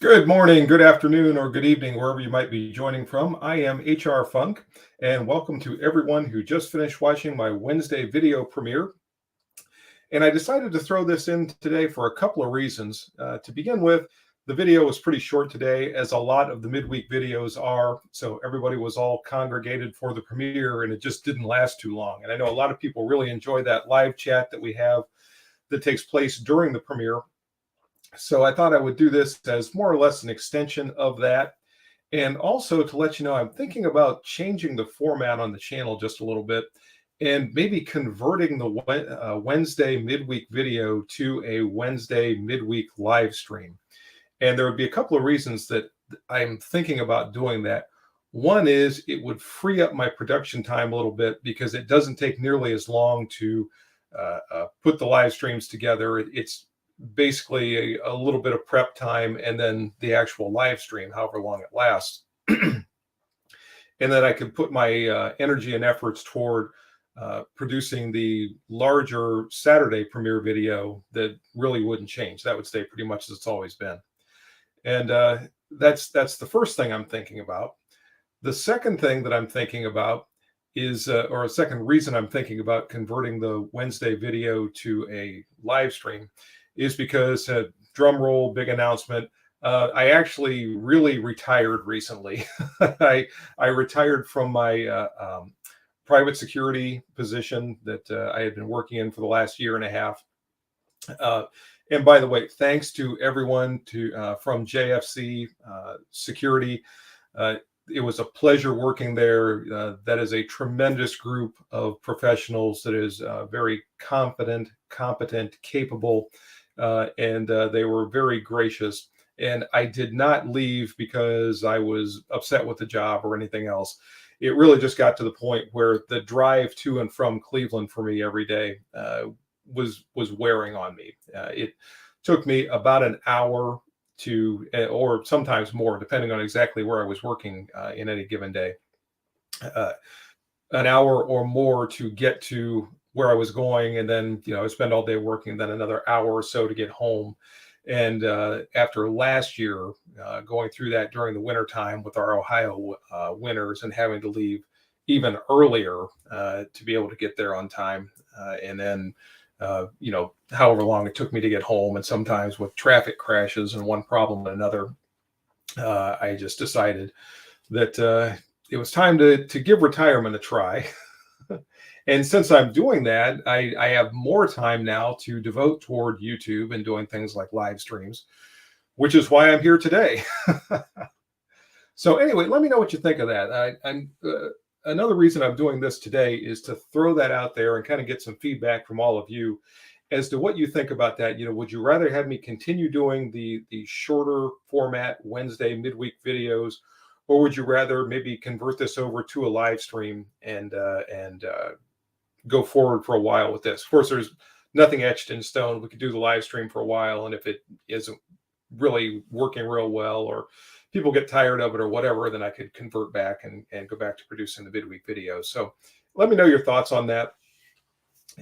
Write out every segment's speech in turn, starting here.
Good morning, good afternoon, or good evening, wherever you might be joining from. I am HR Funk, and welcome to everyone who just finished watching my Wednesday video premiere. And I decided to throw this in today for a couple of reasons. To begin with, the video was pretty short today, as a lot of the midweek videos are. So everybody was all congregated for the premiere, and it just didn't last too long. And I know a lot of people really enjoy that live chat that we have that takes place during the premiere. So I thought I would do this as more or less an extension of that. And also to let you know, I'm thinking about changing the format on the channel just a little bit and maybe converting the Wednesday midweek video to a Wednesday midweek live stream. And there would be a couple of reasons that I'm thinking about doing that. One is it would free up my production time a little bit because it doesn't take nearly as long to put the live streams together. It's basically a little bit of prep time and then the actual live stream, however long it lasts. And then I could put my energy and efforts toward producing the larger Saturday premiere video that really wouldn't change. That would stay pretty much as it's always been. And that's the first thing I'm thinking about. The second thing that I'm thinking about is, or a second reason I'm thinking about converting the Wednesday video to a live stream is because, drum roll, big announcement, I actually really retired recently. I retired from my private security position that I had been working in for the last year and a half. And by the way, thanks to everyone from JFC Security. It was a pleasure working there. That is a tremendous group of professionals that is very confident, competent, capable, and they were very gracious. And I did not leave because I was upset with the job or anything else. It really just got to the point where the drive to and from Cleveland for me every day was wearing on me. It took me about an hour to, or sometimes more, depending on exactly where I was working in any given day, an hour or more to get to where I was going. And then, I would spend all day working, then another hour or so to get home. And after last year, going through that during the winter time with our Ohio winters and having to leave even earlier to be able to get there on time. And then, however long it took me to get home, and sometimes with traffic crashes and one problem and another, I just decided that it was time to give retirement a try. And since I'm doing that, I have more time now to devote toward YouTube and doing things like live streams, which is why I'm here today. So anyway, let me know what you think of that. Another reason I'm doing this today is to throw that out there and kind of get some feedback from all of you as to what you think about that. Would you rather have me continue doing the shorter format Wednesday midweek videos, or would you rather maybe convert this over to a live stream and go forward for a while with this? Of course, there's nothing etched in stone. We could do the live stream for a while, and if it isn't really working real well, or people get tired of it or whatever, then I could convert back and go back to producing the midweek videos. So let me know your thoughts on that.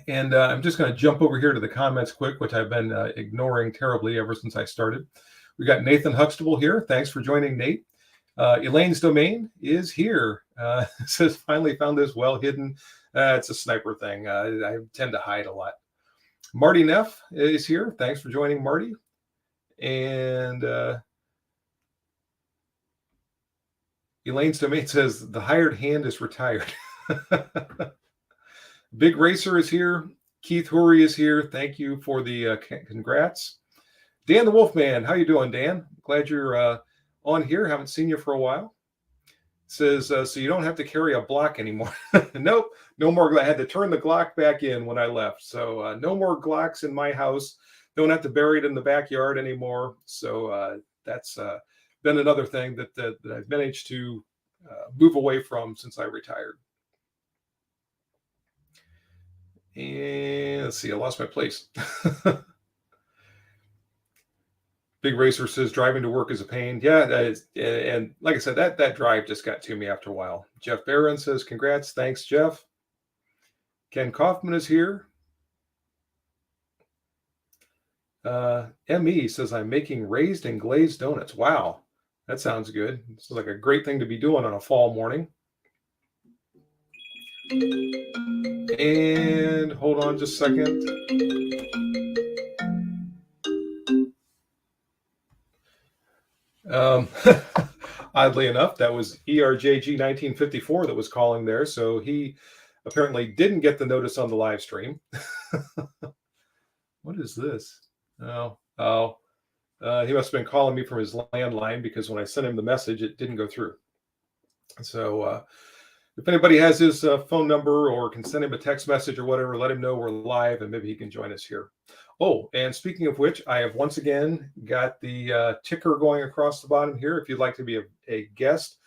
And I'm just going to jump over here to the comments quick, which I've been ignoring terribly ever since I started. We got Nathan Huxtable here. Thanks for joining, Nate. Elaine's Domain is here. Says, finally found this well hidden. It's a sniper thing. I tend to hide a lot. Marty Neff is here. Thanks for joining, Marty. And Elaine's Domain says, the hired hand is retired. Big Racer is here. Keith Hoory is here. Thank you for the congrats. Dan the Wolfman, how you doing, Dan? Glad you're on here. Haven't seen you for a while. Says, so you don't have to carry a Glock anymore. Nope, no more. I had to turn the Glock back in when I left. So no more Glocks in my house. Don't have to bury it in the backyard anymore. So that's been another thing that I've managed to move away from since I retired. And let's see, I lost my place. Big Racer says driving to work is a pain. Yeah, that is, and like I said, that drive just got to me after a while. Jeff Barron says congrats. Thanks, Jeff. Ken Kaufman is here. ME says, I'm making raised and glazed donuts. Wow, that sounds good. This is like a great thing to be doing on a fall morning. And hold on just a second. Oddly enough, that was ERJG 1954 that was calling there. So he apparently didn't get the notice on the live stream. What is this? He must have been calling me from his landline, because when I sent him the message, it didn't go through. So if anybody has his phone number or can send him a text message or whatever, let him know we're live and maybe he can join us here. Oh, and speaking of which, I have once again got the ticker going across the bottom here. If you'd like to be a guest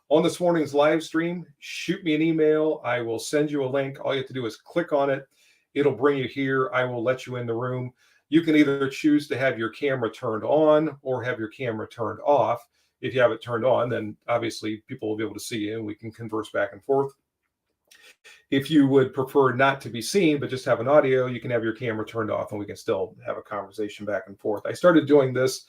on this morning's live stream, shoot me an email. I will send you a link. All you have to do is click on it. It'll bring you here. I will let you in the room. You can either choose to have your camera turned on or have your camera turned off. If you have it turned on, then obviously people will be able to see you and we can converse back and forth. If you would prefer not to be seen, but just have an audio, you can have your camera turned off and we can still have a conversation back and forth. I started doing this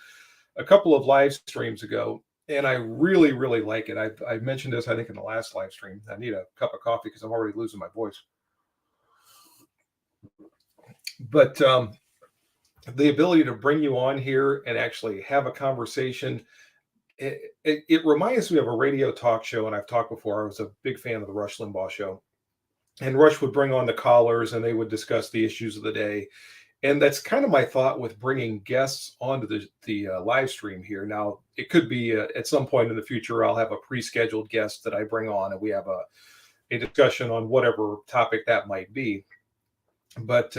a couple of live streams ago, and I really, really like it. I mentioned this, I think, in the last live stream. I need a cup of coffee because I'm already losing my voice. But the ability to bring you on here and actually have a conversation, it reminds me of a radio talk show. And I've talked before, I was a big fan of the Rush Limbaugh show. And Rush would bring on the callers and they would discuss the issues of the day. And that's kind of my thought with bringing guests onto the live stream here. Now, it could be at some point in the future, I'll have a pre-scheduled guest that I bring on and we have a discussion on whatever topic that might be. But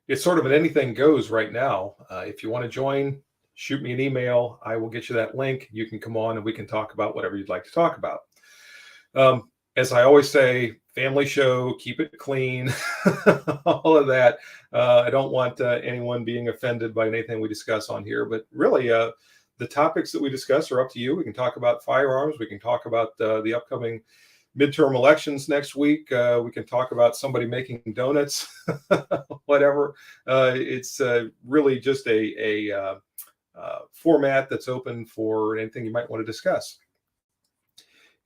it's sort of an anything goes right now. If you want to join, shoot me an email. I will get you that link. You can come on and we can talk about whatever you'd like to talk about. As I always say, family show, keep it clean, all of that. I don't want anyone being offended by anything we discuss on here, but really the topics that we discuss are up to you. We can talk about firearms. We can talk about the upcoming midterm elections next week. We can talk about somebody making donuts, whatever. It's really just a format that's open for anything you might want to discuss.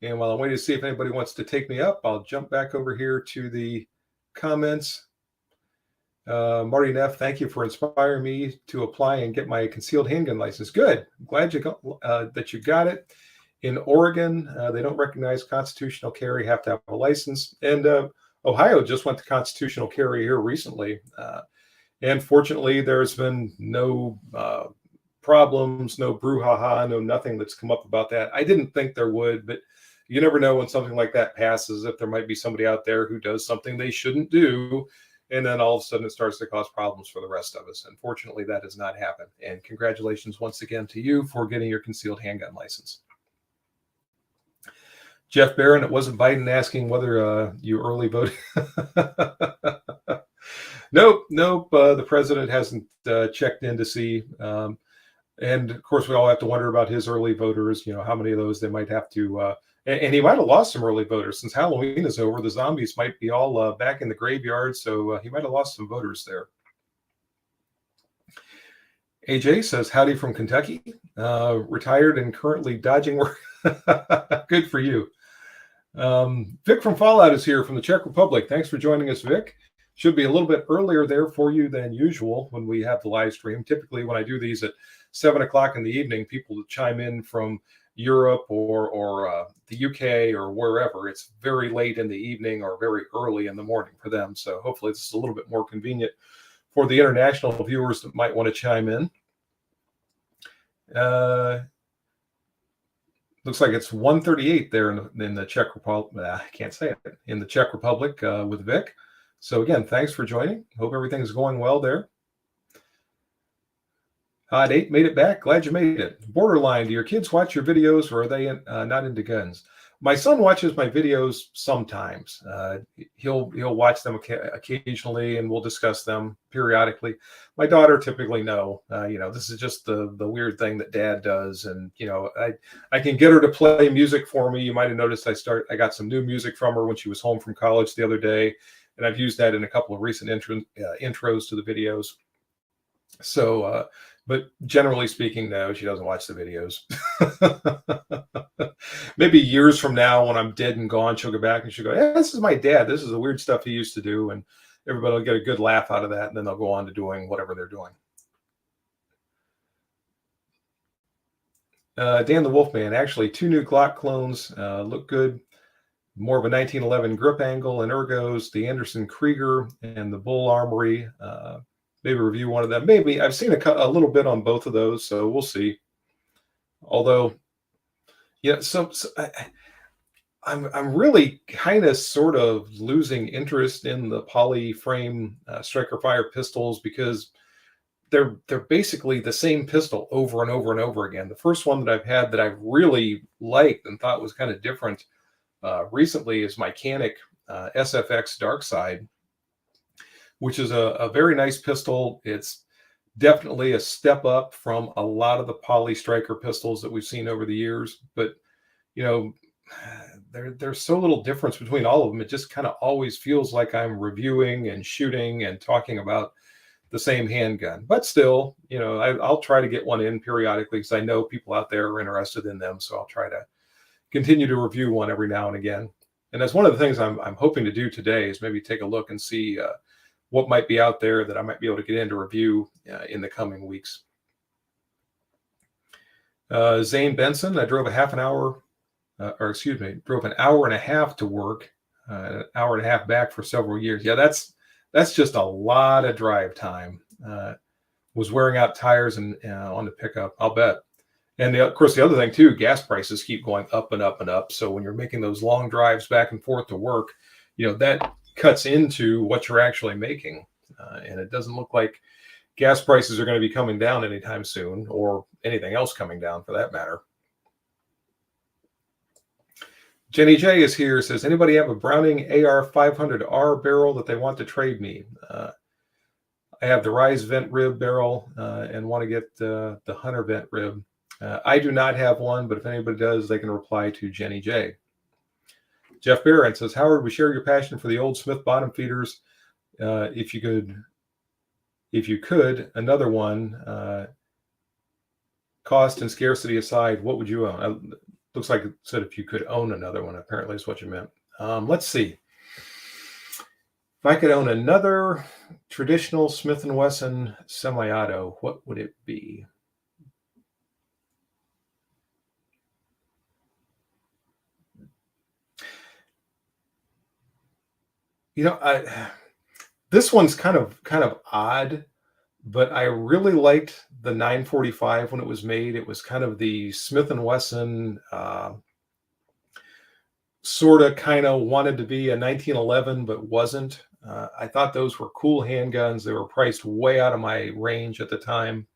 And while I'm waiting to see if anybody wants to take me up, I'll jump back over here to the comments. Marty Neff, thank you for inspiring me to apply and get my concealed handgun license. Good. I'm glad that you got it. In Oregon, they don't recognize constitutional carry, have to have a license. And Ohio just went to constitutional carry here recently. And fortunately, there's been no problems, no brouhaha, no nothing that's come up about that. I didn't think there would, but you never know when something like that passes, if there might be somebody out there who does something they shouldn't do. And then all of a sudden it starts to cause problems for the rest of us. Unfortunately, that has not happened. And congratulations once again to you for getting your concealed handgun license. Jeff Barron, it wasn't Biden asking whether you early voted. Nope. The president hasn't checked in to see. And of course, we all have to wonder about his early voters, how many of those they might have to. And he might have lost some early voters since Halloween is over. The zombies might be all back in the graveyard. So he might have lost some voters there. AJ says, howdy from Kentucky. Retired and currently dodging work. Good for you. Vic from Fallout is here from the Czech Republic. Thanks for joining us, Vic. Should be a little bit earlier there for you than usual when we have the live stream. Typically, when I do these at 7 o'clock in the evening, people chime in from Europe or the UK or wherever. It's very late in the evening or very early in the morning for them. So hopefully this is a little bit more convenient for the international viewers that might want to chime in. Looks like it's 1:38 there in the Czech Republic. I can't say it. In the Czech Republic with Vic. So again, thanks for joining. Hope everything's going well there. Hot 8 made it back. Glad you made it. Borderline, do your kids watch your videos or are they not into guns? My son watches my videos sometimes. He'll watch them occasionally and we'll discuss them periodically. My daughter typically no. This is just the weird thing that dad does. And, I can get her to play music for me. You might have noticed I got some new music from her when she was home from college the other day. And I've used that in a couple of recent intros to the videos. But generally speaking, no, she doesn't watch the videos. Maybe years from now, when I'm dead and gone, she'll go back and she'll go, "Yeah, this is my dad. This is the weird stuff he used to do," and everybody will get a good laugh out of that, and then they'll go on to doing whatever they're doing. Dan the Wolfman, actually, two new Glock clones look good. More of a 1911 grip angle and ergos, the Anderson Krieger and the Bull Armory. Maybe review one of them. Maybe I've seen a little bit on both of those, so we'll see. Although, yeah, I'm really kind of sort of losing interest in the poly frame striker fire pistols because they're basically the same pistol over and over and over again. The first one that I've had that I've really liked and thought was kind of different recently is my Canic SFX Dark Side, which is a very nice pistol. It's definitely a step up from a lot of the poly striker pistols that we've seen over the years. But, you know, there's so little difference between all of them. It just kind of always feels like I'm reviewing and shooting and talking about the same handgun. But still, you know, I'll try to get one in periodically because I know people out there are interested in them. So I'll try to continue to review one every now and again. And that's one of the things I'm hoping to do today is maybe take a look and see what might be out there that I might be able to get into review in the coming weeks. Zane Benson, I drove drove an hour and a half to work, an hour and a half back for several years. Yeah, that's just a lot of drive time. Was wearing out tires and on the pickup, I'll bet. And of course, the other thing too, gas prices keep going up and up and up. So when you're making those long drives back and forth to work, you know, that cuts into what you're actually making. And it doesn't look like gas prices are going to be coming down anytime soon, or anything else coming down for that matter. Jenny J is here, says, anybody have a Browning AR500R barrel that they want to trade me? I have the Rise vent rib barrel and want to get the Hunter vent rib. I do not have one, but if anybody does, they can reply to Jenny J. Jeff Barron says, Howard, we share your passion for the old Smith bottom feeders. If you could, another one, cost and scarcity aside, what would you own? Looks like it said if you could own another one, apparently is what you meant. Let's see. If I could own another traditional Smith & Wesson semi-auto, what would it be? You know, this one's kind of odd, but I really liked the 945 when it was made. It was kind of the Smith & Wesson sort of kind of wanted to be a 1911, but wasn't. I thought those were cool handguns. They were priced way out of my range at the time.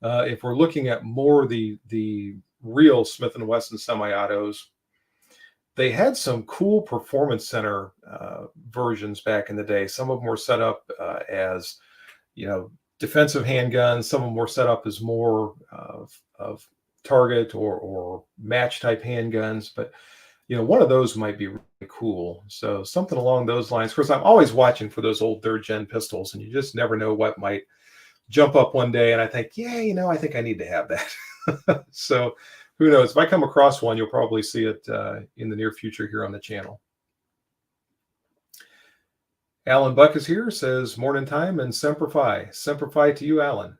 If we're looking at more the real Smith & Wesson semi-autos, they had some cool performance center versions back in the day. Some of them were set up as, you know, defensive handguns. Some of them were set up as more of target or match type handguns. But, you know, one of those might be really cool. So something along those lines. Of course, I'm always watching for those old third gen pistols, and you just never know what might jump up one day. And I think, yeah, you know, I think I need to have that. So who knows? If I come across one, you'll probably see it in the near future here on the channel. Alan Buck is here, says, morning time and Semper Fi. Semper Fi to you, Alan.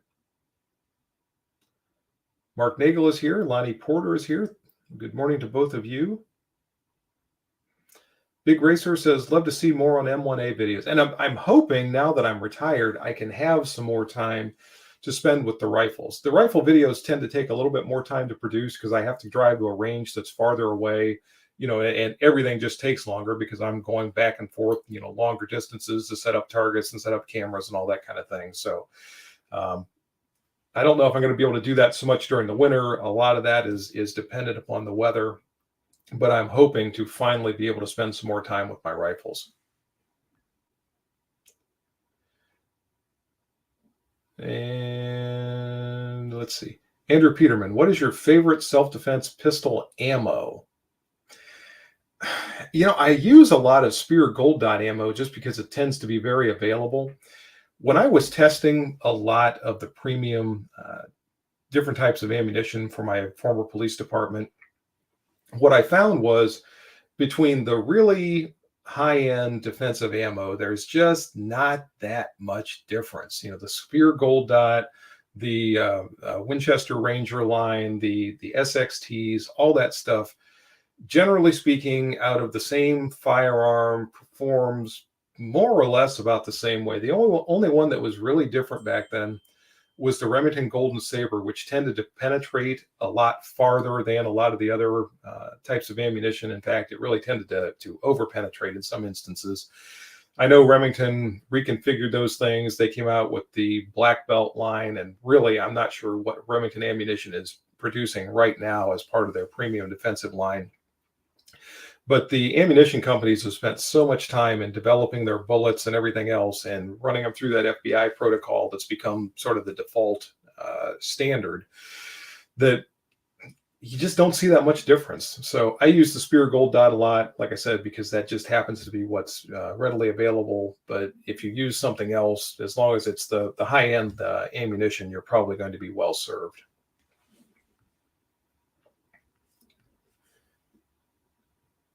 Mark Nagel is here. Lonnie Porter is here. Good morning to both of you. Big Racer says, love to see more on M1A videos. And I'm hoping now that I'm retired, I can have some more time to spend with the rifles. The rifle videos tend to take a little bit more time to produce because I have to drive to a range that's farther away, you know, and everything just takes longer because I'm going back and forth, you know, longer distances to set up targets and set up cameras and all that kind of thing. So I don't know if I'm going to be able to do that so much during the winter. A lot of that is dependent upon the weather, but I'm hoping to finally be able to spend some more time with my rifles. And let's see. Andrew Peterman, what is your favorite self-defense pistol ammo? You know, I use a lot of Spear Gold Dot ammo just because it tends to be very available. When I was testing a lot of the premium, different types of ammunition for my former police department, what I found was between the really high-end defensive ammo, there's just not that much difference. You know, the Spear Gold Dot, the Winchester Ranger line, the SXTs, all that stuff, generally speaking, out of the same firearm, performs more or less about the same way. The only one that was really different back then was the Remington Golden Saber, which tended to penetrate a lot farther than a lot of the other types of ammunition. In fact, it really tended to over penetrate in some instances. I know Remington reconfigured those things. They came out with the Black Belt line, and really, I'm not sure what Remington ammunition is producing right now as part of their premium defensive line. But the ammunition companies have spent so much time in developing their bullets and everything else and running them through that FBI protocol that's become sort of the default standard that you just don't see that much difference. So I use the Spear Gold Dot a lot, like I said, because that just happens to be what's readily available. But if you use something else, as long as it's the high-end ammunition, you're probably going to be well served.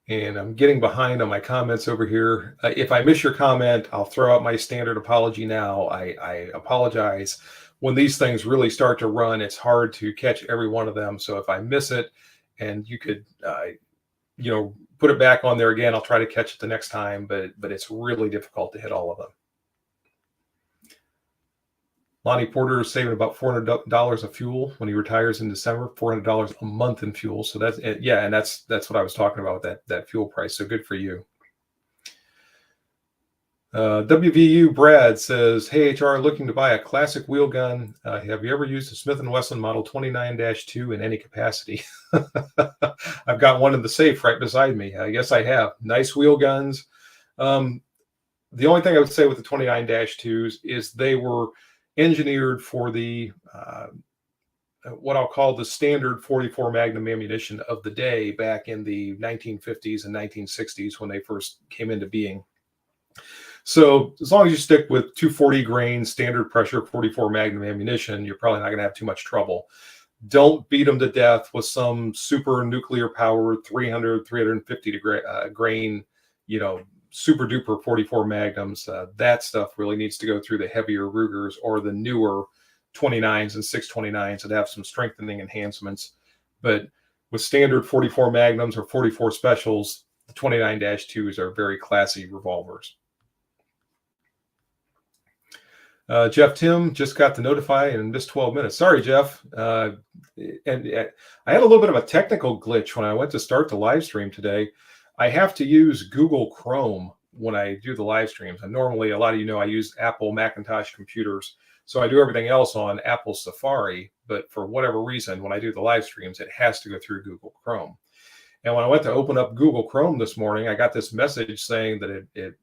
And I'm getting behind on my comments over here. If I miss your comment, I'll throw out my standard apology now. I apologize. When these things really start to run, it's hard to catch every one of them. So if I miss it, and you could, put it back on there again, I'll try to catch it the next time. But it's really difficult to hit all of them. Lonnie Porter is saving about $400 of fuel when he retires in December, $400 a month in fuel. So that's, yeah, and that's what I was talking about, that fuel price. So good for you. WVU Brad says, "Hey HR, looking to buy a classic wheel gun. Have you ever used a Smith & Wesson Model 29-2 in any capacity?" I've got one in the safe right beside me. Yes, I have. Nice wheel guns. The only thing I would say with the 29-2s is they were engineered for the what I'll call the standard 44 Magnum ammunition of the day back in the 1950s and 1960s when they first came into being. So as long as you stick with 240 grain standard pressure 44 Magnum ammunition, you're probably not going to have too much trouble. Don't beat them to death with some super nuclear powered 300, 350 grain, super duper 44 Magnums. That stuff really needs to go through the heavier Rugers or the newer 29s and 629s that have some strengthening enhancements. But with standard 44 Magnums or 44 Specials, the 29-2s are very classy revolvers. Jeff Tim just got to notify and missed 12 minutes. Sorry, Jeff. And I had a little bit of a technical glitch when I went to start the live stream today. I have to use Google Chrome when I do the live streams. And normally, a lot of you know I use Apple Macintosh computers. So I do everything else on Apple Safari. But for whatever reason, when I do the live streams, it has to go through Google Chrome. And when I went to open up Google Chrome this morning, I got this message saying that it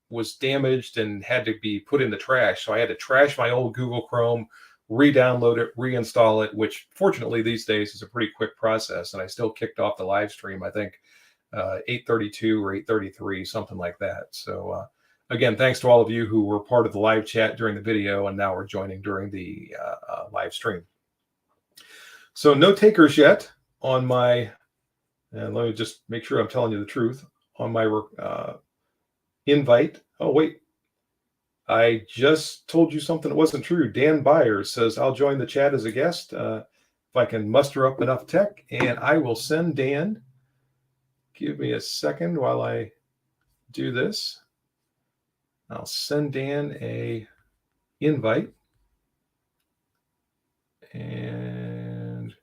was damaged and had to be put in the trash. So I had to trash my old Google Chrome, re-download it, reinstall it, which fortunately these days is a pretty quick process. And I still kicked off the live stream, I think 8:32 or 8:33, something like that. So again, thanks to all of you who were part of the live chat during the video and now are joining during the live stream. So no takers yet on my, and let me just make sure I'm telling you the truth, on my invite. Oh, wait. I just told you something that wasn't true. Dan Byers says, "I'll join the chat as a guest if I can muster up enough tech." And I will send Dan. Give me a second while I do this. I'll send Dan a invite. And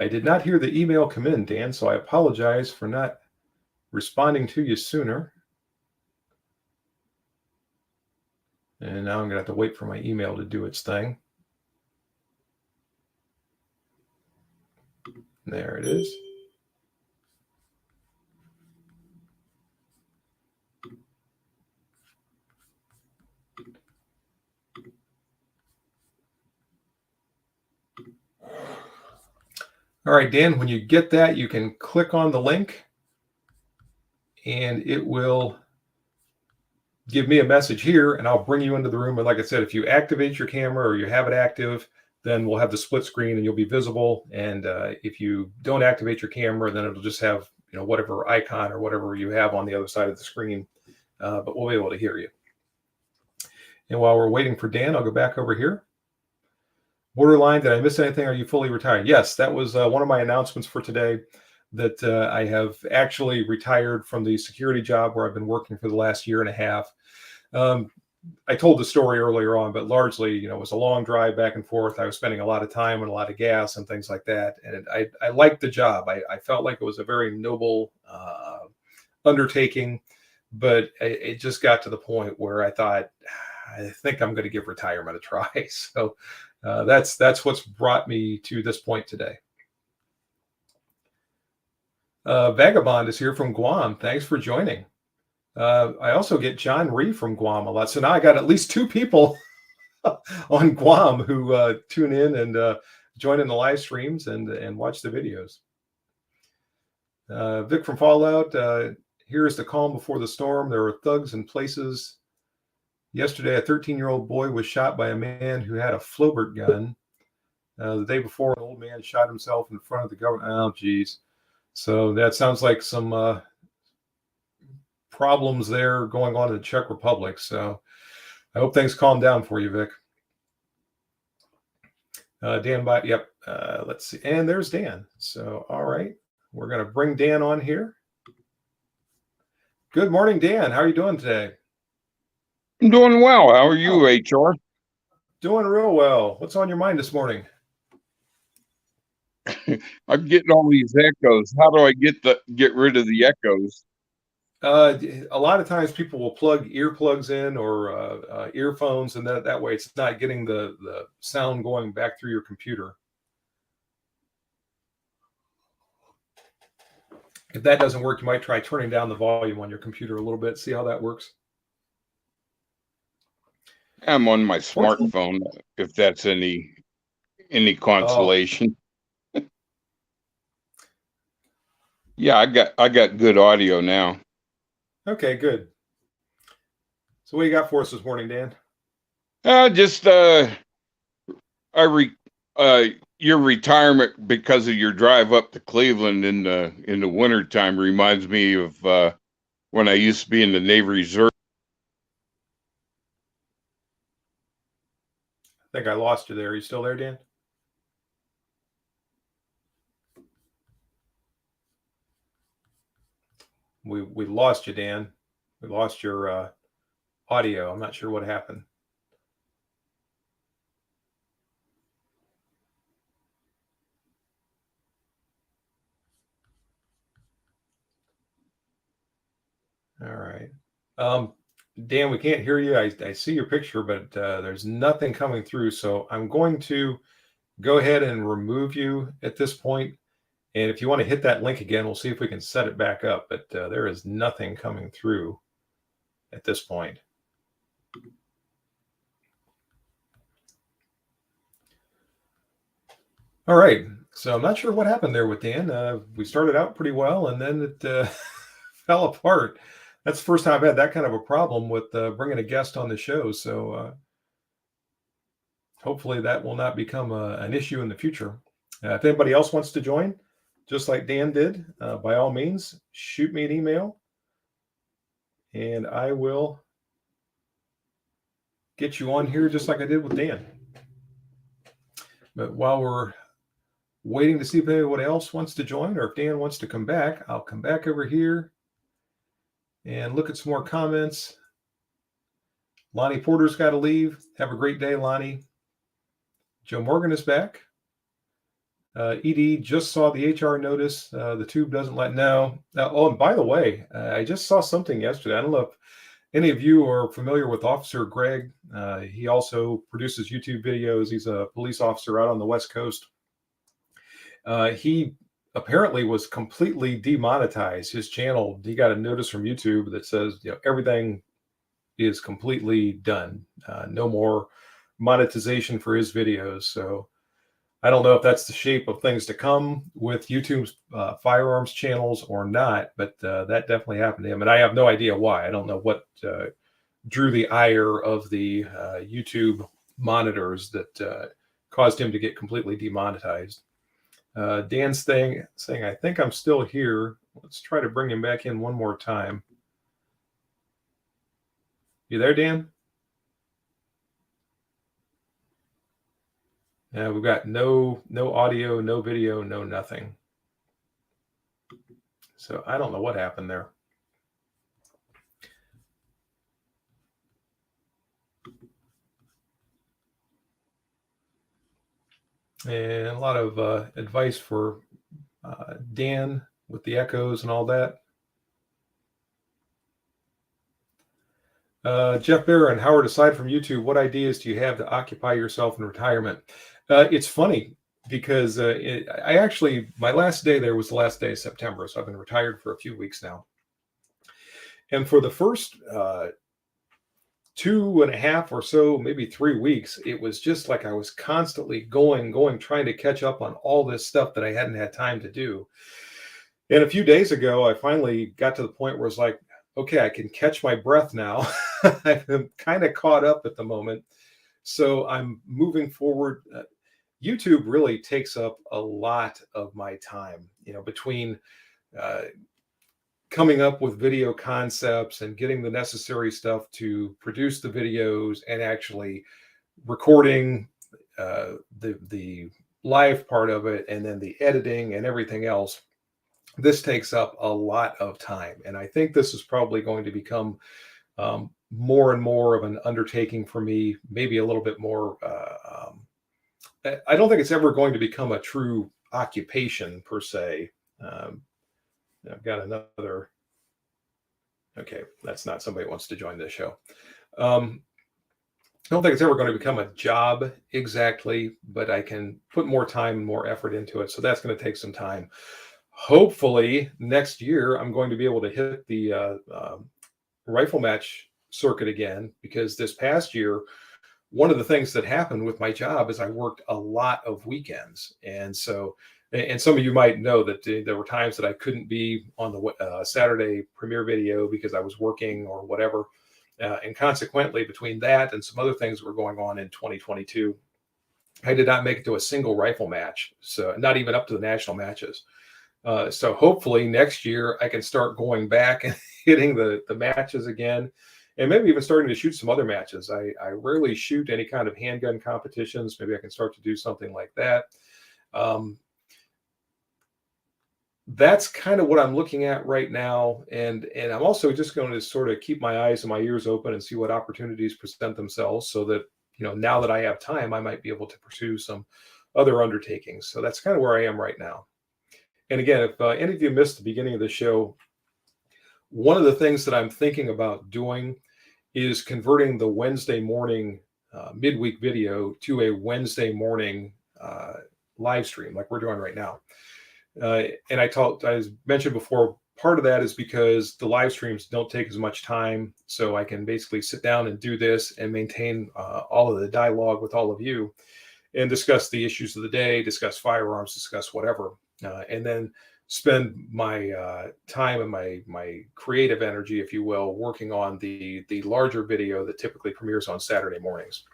I did not hear the email come in, Dan, so I apologize for not responding to you sooner. And now I'm going to have to wait for my email to do its thing. There it is. All right, Dan, when you get that, you can click on the link and it will give me a message here and I'll bring you into the room. And like I said, if you activate your camera or you have it active, then we'll have the split screen and you'll be visible. And if you don't activate your camera, then it'll just have, whatever icon or whatever you have on the other side of the screen. But we'll be able to hear you. And while we're waiting for Dan, I'll go back over here. Borderline, did I miss anything? Are you fully retired? Yes, that was one of my announcements for today, that I have actually retired from the security job where I've been working for the last year and a half. I told the story earlier on, but largely, it was a long drive back and forth. I was spending a lot of time and a lot of gas and things like that. And I liked the job. I felt like it was a very noble undertaking, but it just got to the point where I thought, I think I'm going to give retirement a try. So that's what's brought me to this point today. Vagabond is here from Guam. Thanks for joining. I also get John Ree from Guam a lot. So now I got at least 2 people on Guam who tune in and join in the live streams and watch the videos. Vic from Fallout, here is the calm before the storm. There are thugs in places. Yesterday, a 13-year-old boy was shot by a man who had a Flobert gun. The day before, an old man shot himself in front of the government. Oh, geez. So that sounds like some problems there going on in the Czech Republic. So I hope things calm down for you, Vic. Dan, yep. Let's see. And there's Dan. So, all right. We're going to bring Dan on here. Good morning, Dan. How are you doing today? I'm doing well. How are you, HR? Doing real well. What's on your mind this morning? I'm getting all these echoes. How do I get rid of the echoes? A lot of times people will plug earplugs in or earphones, and that way it's not getting the sound going back through your computer. If that doesn't work, you might try turning down the volume on your computer a little bit, see how that works. I'm on my smartphone, if that's any consolation. Oh. Yeah, I got good audio now. Okay, good. So what you got for us this morning, Dan? Your retirement because of your drive up to Cleveland in the wintertime reminds me of when I used to be in the Navy Reserve. I think I lost you there. Are you still there, Dan? We lost you, Dan. We lost your audio. I'm not sure what happened. All right. Dan, we can't hear you. I see your picture, but there's nothing coming through. So I'm going to go ahead and remove you at this point. And if you want to hit that link again, we'll see if we can set it back up. But there is nothing coming through at this point. All right. So I'm not sure what happened there with Dan. We started out pretty well, and then it fell apart. That's the first time I've had that kind of a problem with bringing a guest on the show. So hopefully that will not become an issue in the future. If anybody else wants to join, just like Dan did, by all means, shoot me an email and I will get you on here just like I did with Dan. But while we're waiting to see if anyone else wants to join or if Dan wants to come back, I'll come back over here and look at some more comments. Lonnie Porter's got to leave. Have a great day, Lonnie. Joe Morgan is back. ED just saw the HR notice. The tube doesn't let know. Oh, and by the way, I just saw something yesterday. I don't know if any of you are familiar with Officer Greg. He also produces YouTube videos. He's a police officer out on the West Coast. He apparently was completely demonetized. His channel, he got a notice from YouTube that says, everything is completely done. No more monetization for his videos. So I don't know if that's the shape of things to come with YouTube's firearms channels or not, but that definitely happened to him. And I have no idea why. I don't know what drew the ire of the YouTube monitors that caused him to get completely demonetized. Dan's thing saying, I think I'm still here. Let's try to bring him back in one more time. You there, Dan? Yeah, we've got no audio, no video, no nothing. So I don't know what happened there. And a lot of advice for Dan with the echoes and all that. Jeff Barron, Howard, aside from YouTube, what ideas do you have to occupy yourself in retirement? It's funny because I actually, my last day there was the last day of September. So I've been retired for a few weeks now. And for the first 2.5 or so, maybe 3 weeks, it was just like I was constantly going, trying to catch up on all this stuff that I hadn't had time to do. And a few days ago, I finally got to the point where it's like, okay, I can catch my breath now. I'm kind of caught up at the moment. So I'm moving forward. YouTube really takes up a lot of my time, between uh, coming up with video concepts and getting the necessary stuff to produce the videos and actually recording the live part of it, and then the editing and everything else. This takes up a lot of time. And I think this is probably going to become more and more of an undertaking for me, maybe a little bit more. I don't think it's ever going to become a true occupation per se. I've got another. Okay, that's not somebody who wants to join this show. I don't think it's ever going to become a job exactly, but I can put more time and more effort into it. So that's going to take some time. Hopefully next year, I'm going to be able to hit the rifle match circuit again, because this past year, one of the things that happened with my job is I worked a lot of weekends. And so, and some of you might know that there were times that I couldn't be on the Saturday premiere video because I was working or whatever. And consequently, between that and some other things that were going on in 2022, I did not make it to a single rifle match. So not even up to the national matches. So hopefully next year I can start going back and hitting the matches again, and maybe even starting to shoot some other matches. I rarely shoot any kind of handgun competitions. Maybe I can start to do something like that. That's kind of what I'm looking at right now. And I'm also just going to sort of keep my eyes and my ears open and see what opportunities present themselves, so that, now that I have time, I might be able to pursue some other undertakings. So that's kind of where I am right now. And again, if any of you missed the beginning of the show, one of the things that I'm thinking about doing is converting the Wednesday morning midweek video to a Wednesday morning live stream like we're doing right now. And I mentioned before, part of that is because the live streams don't take as much time. So I can basically sit down and do this and maintain all of the dialogue with all of you and discuss the issues of the day, discuss firearms, discuss whatever. And then spend my time and my creative energy, if you will, working on the larger video that typically premieres on Saturday mornings.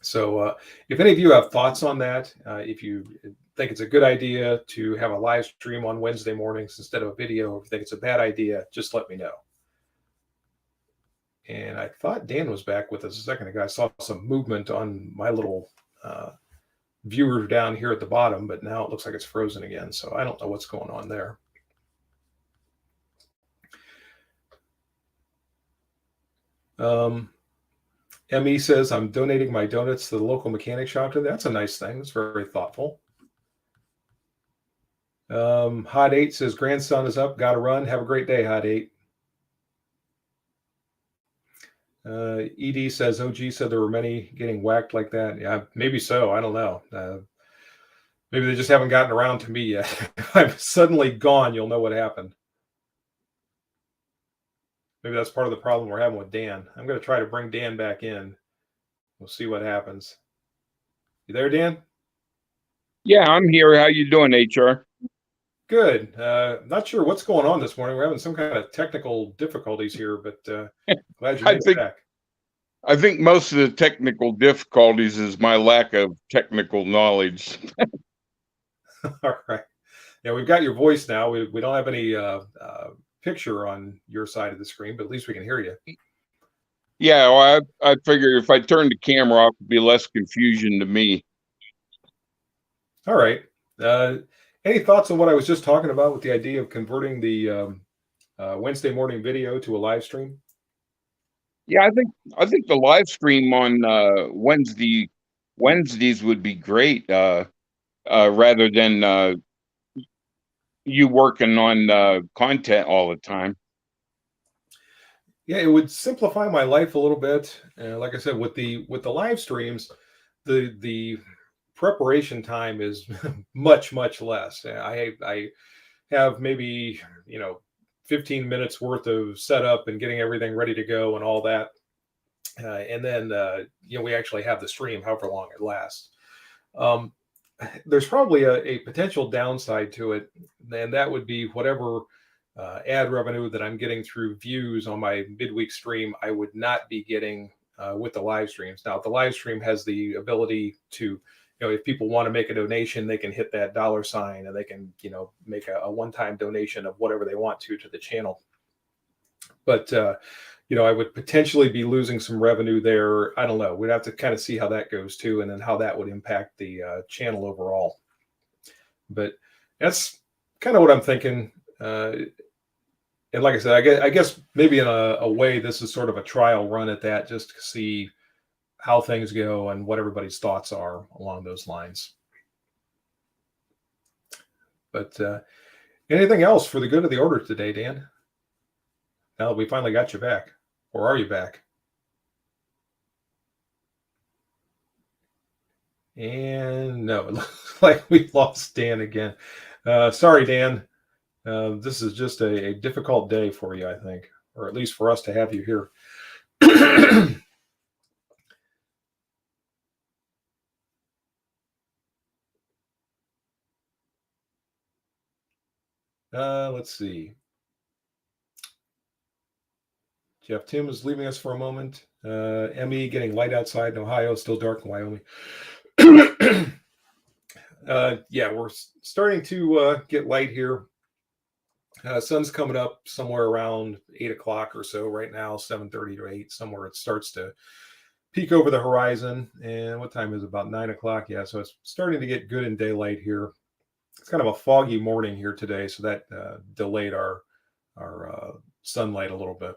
So if any of you have thoughts on that, if you think it's a good idea to have a live stream on Wednesday mornings instead of a video, or if you think it's a bad idea, just let me know. And I thought Dan was back with us a second ago. I saw some movement on my little viewer down here at the bottom, but now it looks like it's frozen again. So I don't know what's going on there. ME says, I'm donating my donuts to the local mechanic shop today. That's a nice thing. That's very thoughtful. Hot 8 says, grandson is up. Got to run. Have a great day, Hot 8. ED says, OG said there were many getting whacked like that. Yeah, maybe so. I don't know. Maybe they just haven't gotten around to me yet. If I'm suddenly gone, you'll know what happened. Maybe that's part of the problem we're having with Dan. I'm going to try to bring Dan back in. We'll see what happens. You there, Dan? Yeah, I'm here. How you doing, HR? Good. Not sure what's going on this morning. We're having some kind of technical difficulties here, but glad you I made it think back. I think most of the technical difficulties is my lack of technical knowledge. All right. Yeah, we've got your voice now. We don't have any picture on your side of the screen, but at least we can hear you. Yeah, well, I figure if I turn the camera off, it'd be less confusion to me. All right. Uh, any thoughts on what I was just talking about with the idea of converting the Wednesday morning video to a live stream? Yeah, I think the live stream on Wednesdays would be great. Rather than you working on content all the time. Yeah, it would simplify my life a little bit. Like I said, with the live streams, the preparation time is much less. I have maybe 15 minutes worth of setup and getting everything ready to go and all that, and then we actually have the stream, however long it lasts. Um, there's probably a potential downside to it, and that would be whatever ad revenue that I'm getting through views on my midweek stream, I would not be getting with the live streams. Now, the live stream has the ability to, if people want to make a donation, they can hit that dollar sign and they can, make a one-time donation of whatever they want to the channel. But I would potentially be losing some revenue there. I don't know. We'd have to kind of see how that goes too, and then how that would impact the channel overall. But that's kind of what I'm thinking. And like I said, I guess maybe in a way, this is sort of a trial run at that, just to see how things go and what everybody's thoughts are along those lines. But anything else for the good of the order today, Dan? Now that we finally got you back, or are you back? And no, it looks like we lost Dan again. Sorry, Dan. This is just a difficult day for you, I think, or at least for us to have you here. Let's see. Jeff Tim is leaving us for a moment. Emmy getting light outside in Ohio, still dark in Wyoming. Yeah, we're starting to get light here. Sun's coming up somewhere around 8 o'clock or so right now, 7:30 to 8, somewhere it starts to peek over the horizon. And what time is it? About 9 o'clock? Yeah, so it's starting to get good in daylight here. It's kind of a foggy morning here today, so that delayed our sunlight a little bit.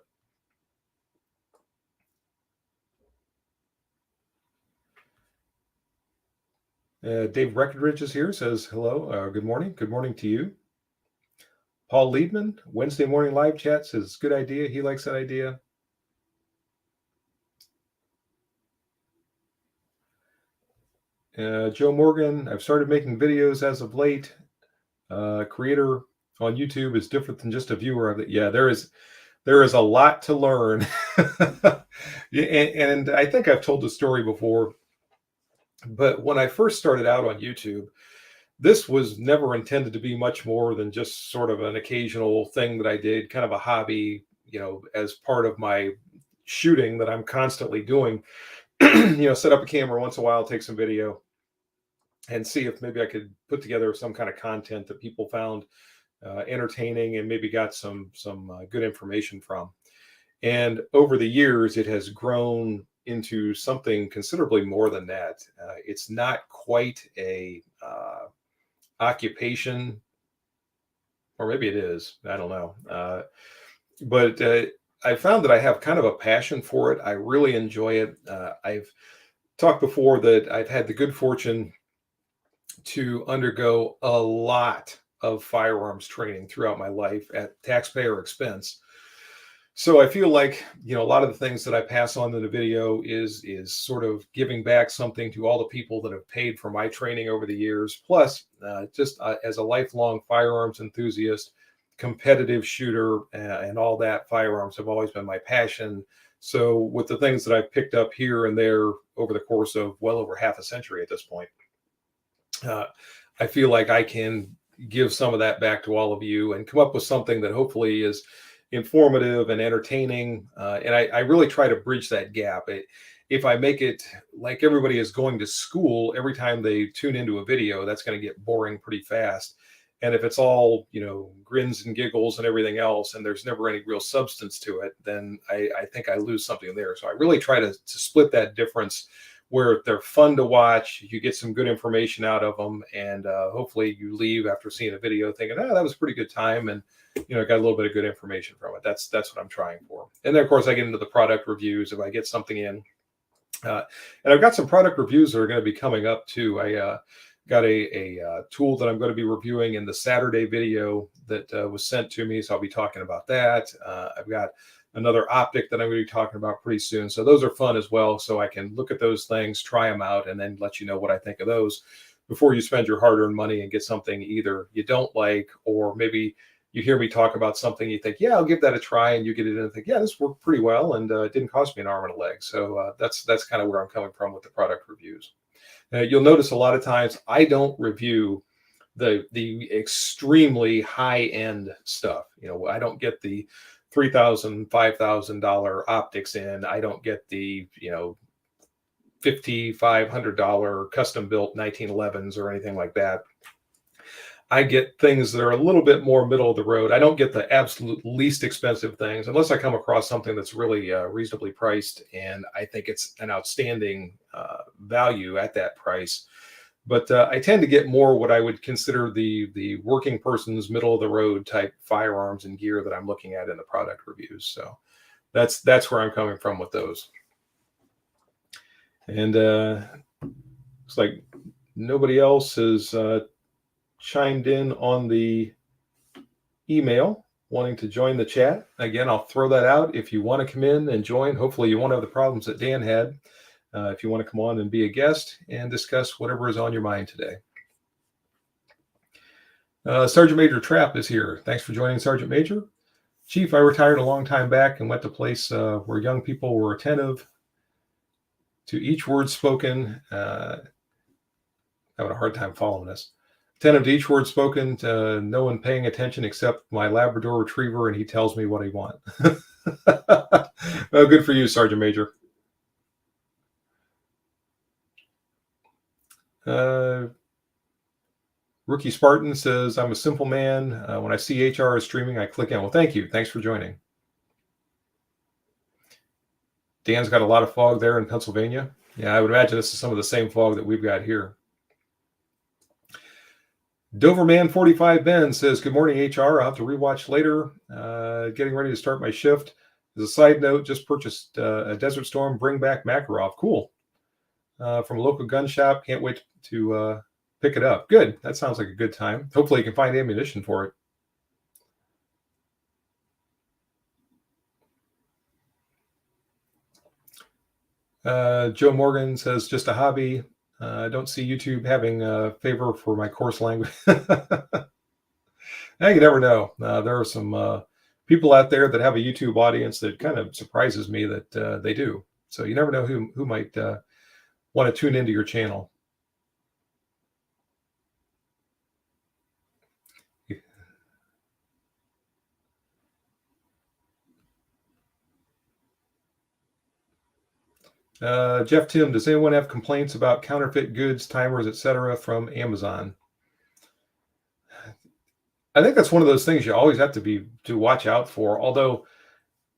Dave Breckenridge is here, says hello. Good morning. Good morning to you. Paul Liebman, Wednesday morning live chat, says good idea. He likes that idea. Joe Morgan, I've started making videos as of late. Creator on YouTube is different than just a viewer of it. Yeah, there is a lot to learn. and I think I've told the story before, but when I first started out on YouTube, this was never intended to be much more than just sort of an occasional thing that I did, kind of a hobby, as part of my shooting that I'm constantly doing. Set up a camera once in a while, take some video, and see if maybe I could put together some kind of content that people found entertaining and maybe got some good information from. And over the years, it has grown into something considerably more than that. It's not quite a occupation, or maybe it is. I don't know. But I found that I have kind of a passion for it. I really enjoy it. I've talked before that I've had the good fortune to undergo a lot of firearms training throughout my life at taxpayer expense. So I feel like, a lot of the things that I pass on in the video is sort of giving back something to all the people that have paid for my training over the years. Plus, just as a lifelong firearms enthusiast, competitive shooter, and all that, firearms have always been my passion. So with the things that I've picked up here and there over the course of well over half a century at this point, uh, I feel like I can give some of that back to all of you and come up with something that hopefully is informative and entertaining. And I really try to bridge that gap. If I make it like everybody is going to school every time they tune into a video, that's going to get boring pretty fast. And if it's all, grins and giggles and everything else, and there's never any real substance to it, then I think I lose something there. So I really try to split that difference where they're fun to watch. You get some good information out of them, and hopefully you leave after seeing a video thinking, "Oh, that was a pretty good time," and got a little bit of good information from it. That's what I'm trying for. And then of course I get into the product reviews if I get something in, and I've got some product reviews that are going to be coming up too. I got a tool that I'm going to be reviewing in the Saturday video that was sent to me, so I'll be talking about that. I've got another optic that I'm going to be talking about pretty soon. So those are fun as well. So I can look at those things, try them out, and then let you know what I think of those before you spend your hard-earned money and get something either you don't like, or maybe you hear me talk about something, you think, yeah, I'll give that a try, and you get it in and think, yeah, this worked pretty well, and it didn't cost me an arm and a leg. So that's kind of where I'm coming from with the product reviews. You'll notice a lot of times I don't review the extremely high-end stuff. I don't get the $3,000, $5,000 optics in. I don't get the $5,500 custom built 1911s or anything like that. I get things that are a little bit more middle of the road. I don't get the absolute least expensive things unless I come across something that's really reasonably priced and I think it's an outstanding value at that price. But I tend to get more what I would consider the working person's middle of the road type firearms and gear that I'm looking at in the product reviews. So that's where I'm coming from with those. And looks like nobody else has chimed in on the email wanting to join the chat. Again, I'll throw that out. If you want to come in and join, hopefully you won't have the problems that Dan had. If you want to come on and be a guest and discuss whatever is on your mind today. Sergeant Major Trapp is here. Thanks for joining, Sergeant Major. Chief, I retired a long time back and went to a place where young people were attentive to each word spoken. Having a hard time following this. Attentive to each word spoken, to no one paying attention except my Labrador Retriever, and he tells me what I want. Well, good for you, Sergeant Major. Rookie Spartan says, I'm a simple man. When I see HR is streaming, I click in. Well, thank you. Thanks for joining. Dan's got a lot of fog there in Pennsylvania. Yeah, I would imagine this is some of the same fog that we've got here. Doverman 45 Ben says, good morning, HR. I'll have to rewatch later. Getting ready to start my shift. As a side note, just purchased a Desert Storm Bring Back Makarov. Cool. From a local gun shop. Can't wait to pick it up. Good. That sounds like a good time. Hopefully you can find ammunition for it. Joe Morgan says, just a hobby. I don't see YouTube having a favor for my course language. You never know. There are some people out there that have a YouTube audience that kind of surprises me that they do. So you never know who might want to tune into your channel. Jeff Tim, does anyone have complaints about counterfeit goods, timers, etc. from Amazon? I think that's one of those things you always have to watch out for. Although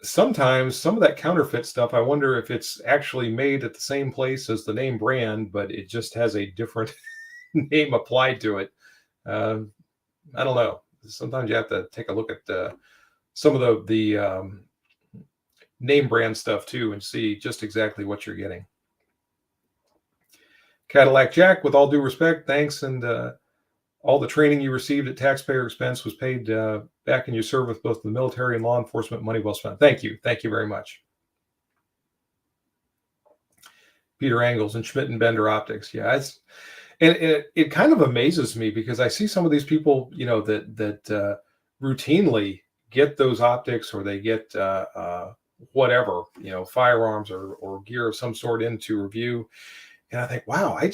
sometimes some of that counterfeit stuff, I wonder if it's actually made at the same place as the name brand, but it just has a different name applied to it. I don't know. Sometimes you have to take a look at some of the name brand stuff too and see just exactly what you're getting. Cadillac Jack, with all due respect, thanks, and all the training you received at taxpayer expense was paid back in your service, both the military and law enforcement. Money well spent. Thank you. Thank you very much. Peter Angles and Schmidt and Bender Optics. Yeah, it kind of amazes me because I see some of these people, that routinely get those optics, or they get whatever, firearms or gear of some sort into review. And I think, wow, I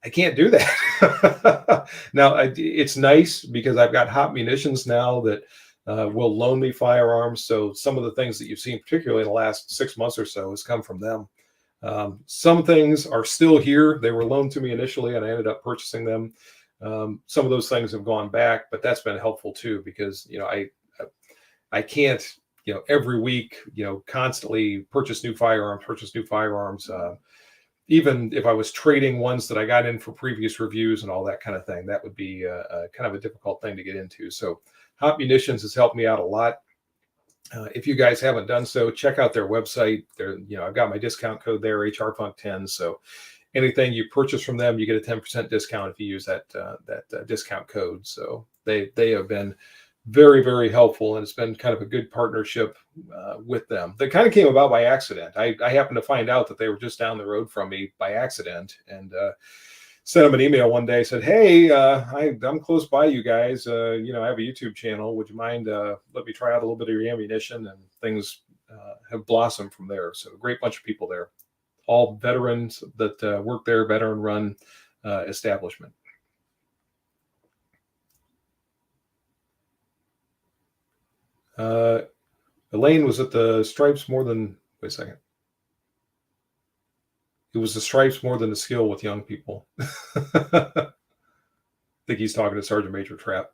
I can't do that. Now, it's nice because I've got Hot Munitions now that will loan me firearms. So some of the things that you've seen, particularly in the last 6 months or so, has come from them. Some things are still here. They were loaned to me initially, and I ended up purchasing them. Some of those things have gone back, but that's been helpful too because I can't every week constantly purchase new firearms. Even if I was trading ones that I got in for previous reviews and all that kind of thing, that would be kind of a difficult thing to get into. So Hot Munitions has helped me out a lot. If you guys haven't done so, check out their website. I've got my discount code there, HRFunk10. So anything you purchase from them, you get a 10% discount if you use that discount code. So they have been very, very helpful, and it's been kind of a good partnership with them. That kind of came about by accident. I happened to find out that they were just down the road from me by accident, and sent them an email one day. Said, "Hey, I'm close by you guys. I have a YouTube channel. Would you mind let me try out a little bit of your ammunition?" And things have blossomed from there. So a great bunch of people there, all veterans that work there, veteran-run establishment. Elaine, was it the stripes more than? Wait a second. It was the stripes more than the skill with young people. I think he's talking to Sergeant Major Trapp.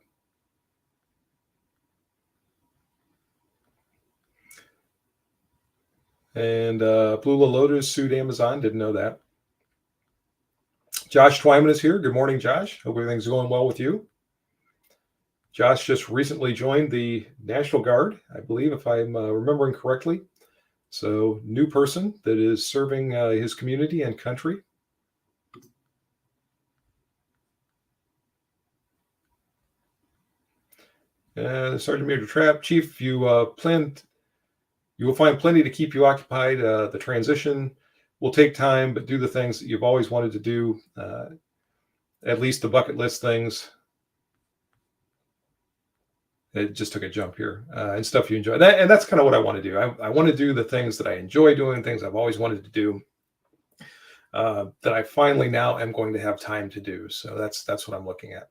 And Blue Lotus sued Amazon. Didn't know that. Josh Twyman is here. Good morning, Josh. Hope everything's going well with you. Josh just recently joined the National Guard, I believe, if I'm remembering correctly. So, new person that is serving his community and country. Sergeant Major Trapp, Chief, you will find plenty to keep you occupied. The transition will take time, but do the things that you've always wanted to do, at least the bucket list things. It just took a jump here, and stuff you enjoy. And that's kind of what I want to do. I want to do the things that I enjoy doing, things I've always wanted to do, that I finally now am going to have time to do. So that's what I'm looking at.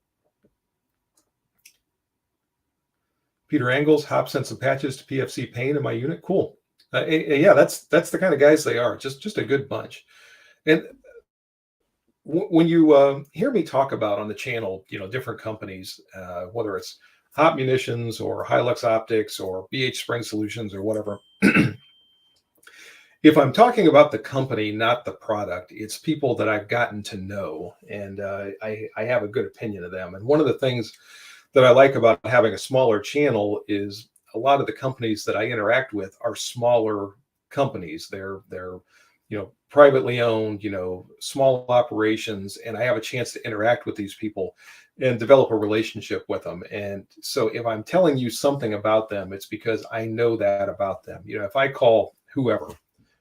Peter Angles, Hop sent some patches to PFC Pain in my unit. Cool. Yeah, that's the kind of guys they are. Just a good bunch. And when you hear me talk about on the channel, different companies, whether it's Hot Munitions or Hilux Optics or BH Spring Solutions or whatever, if I'm talking about the company, not the product, it's people that I've gotten to know, and I have a good opinion of them. And one of the things that I like about having a smaller channel is a lot of the companies that I interact with are smaller companies. They're privately owned, small operations, and I have a chance to interact with these people and develop a relationship with them. And so if I'm telling you something about them, it's because I know that about them. If I call whoever,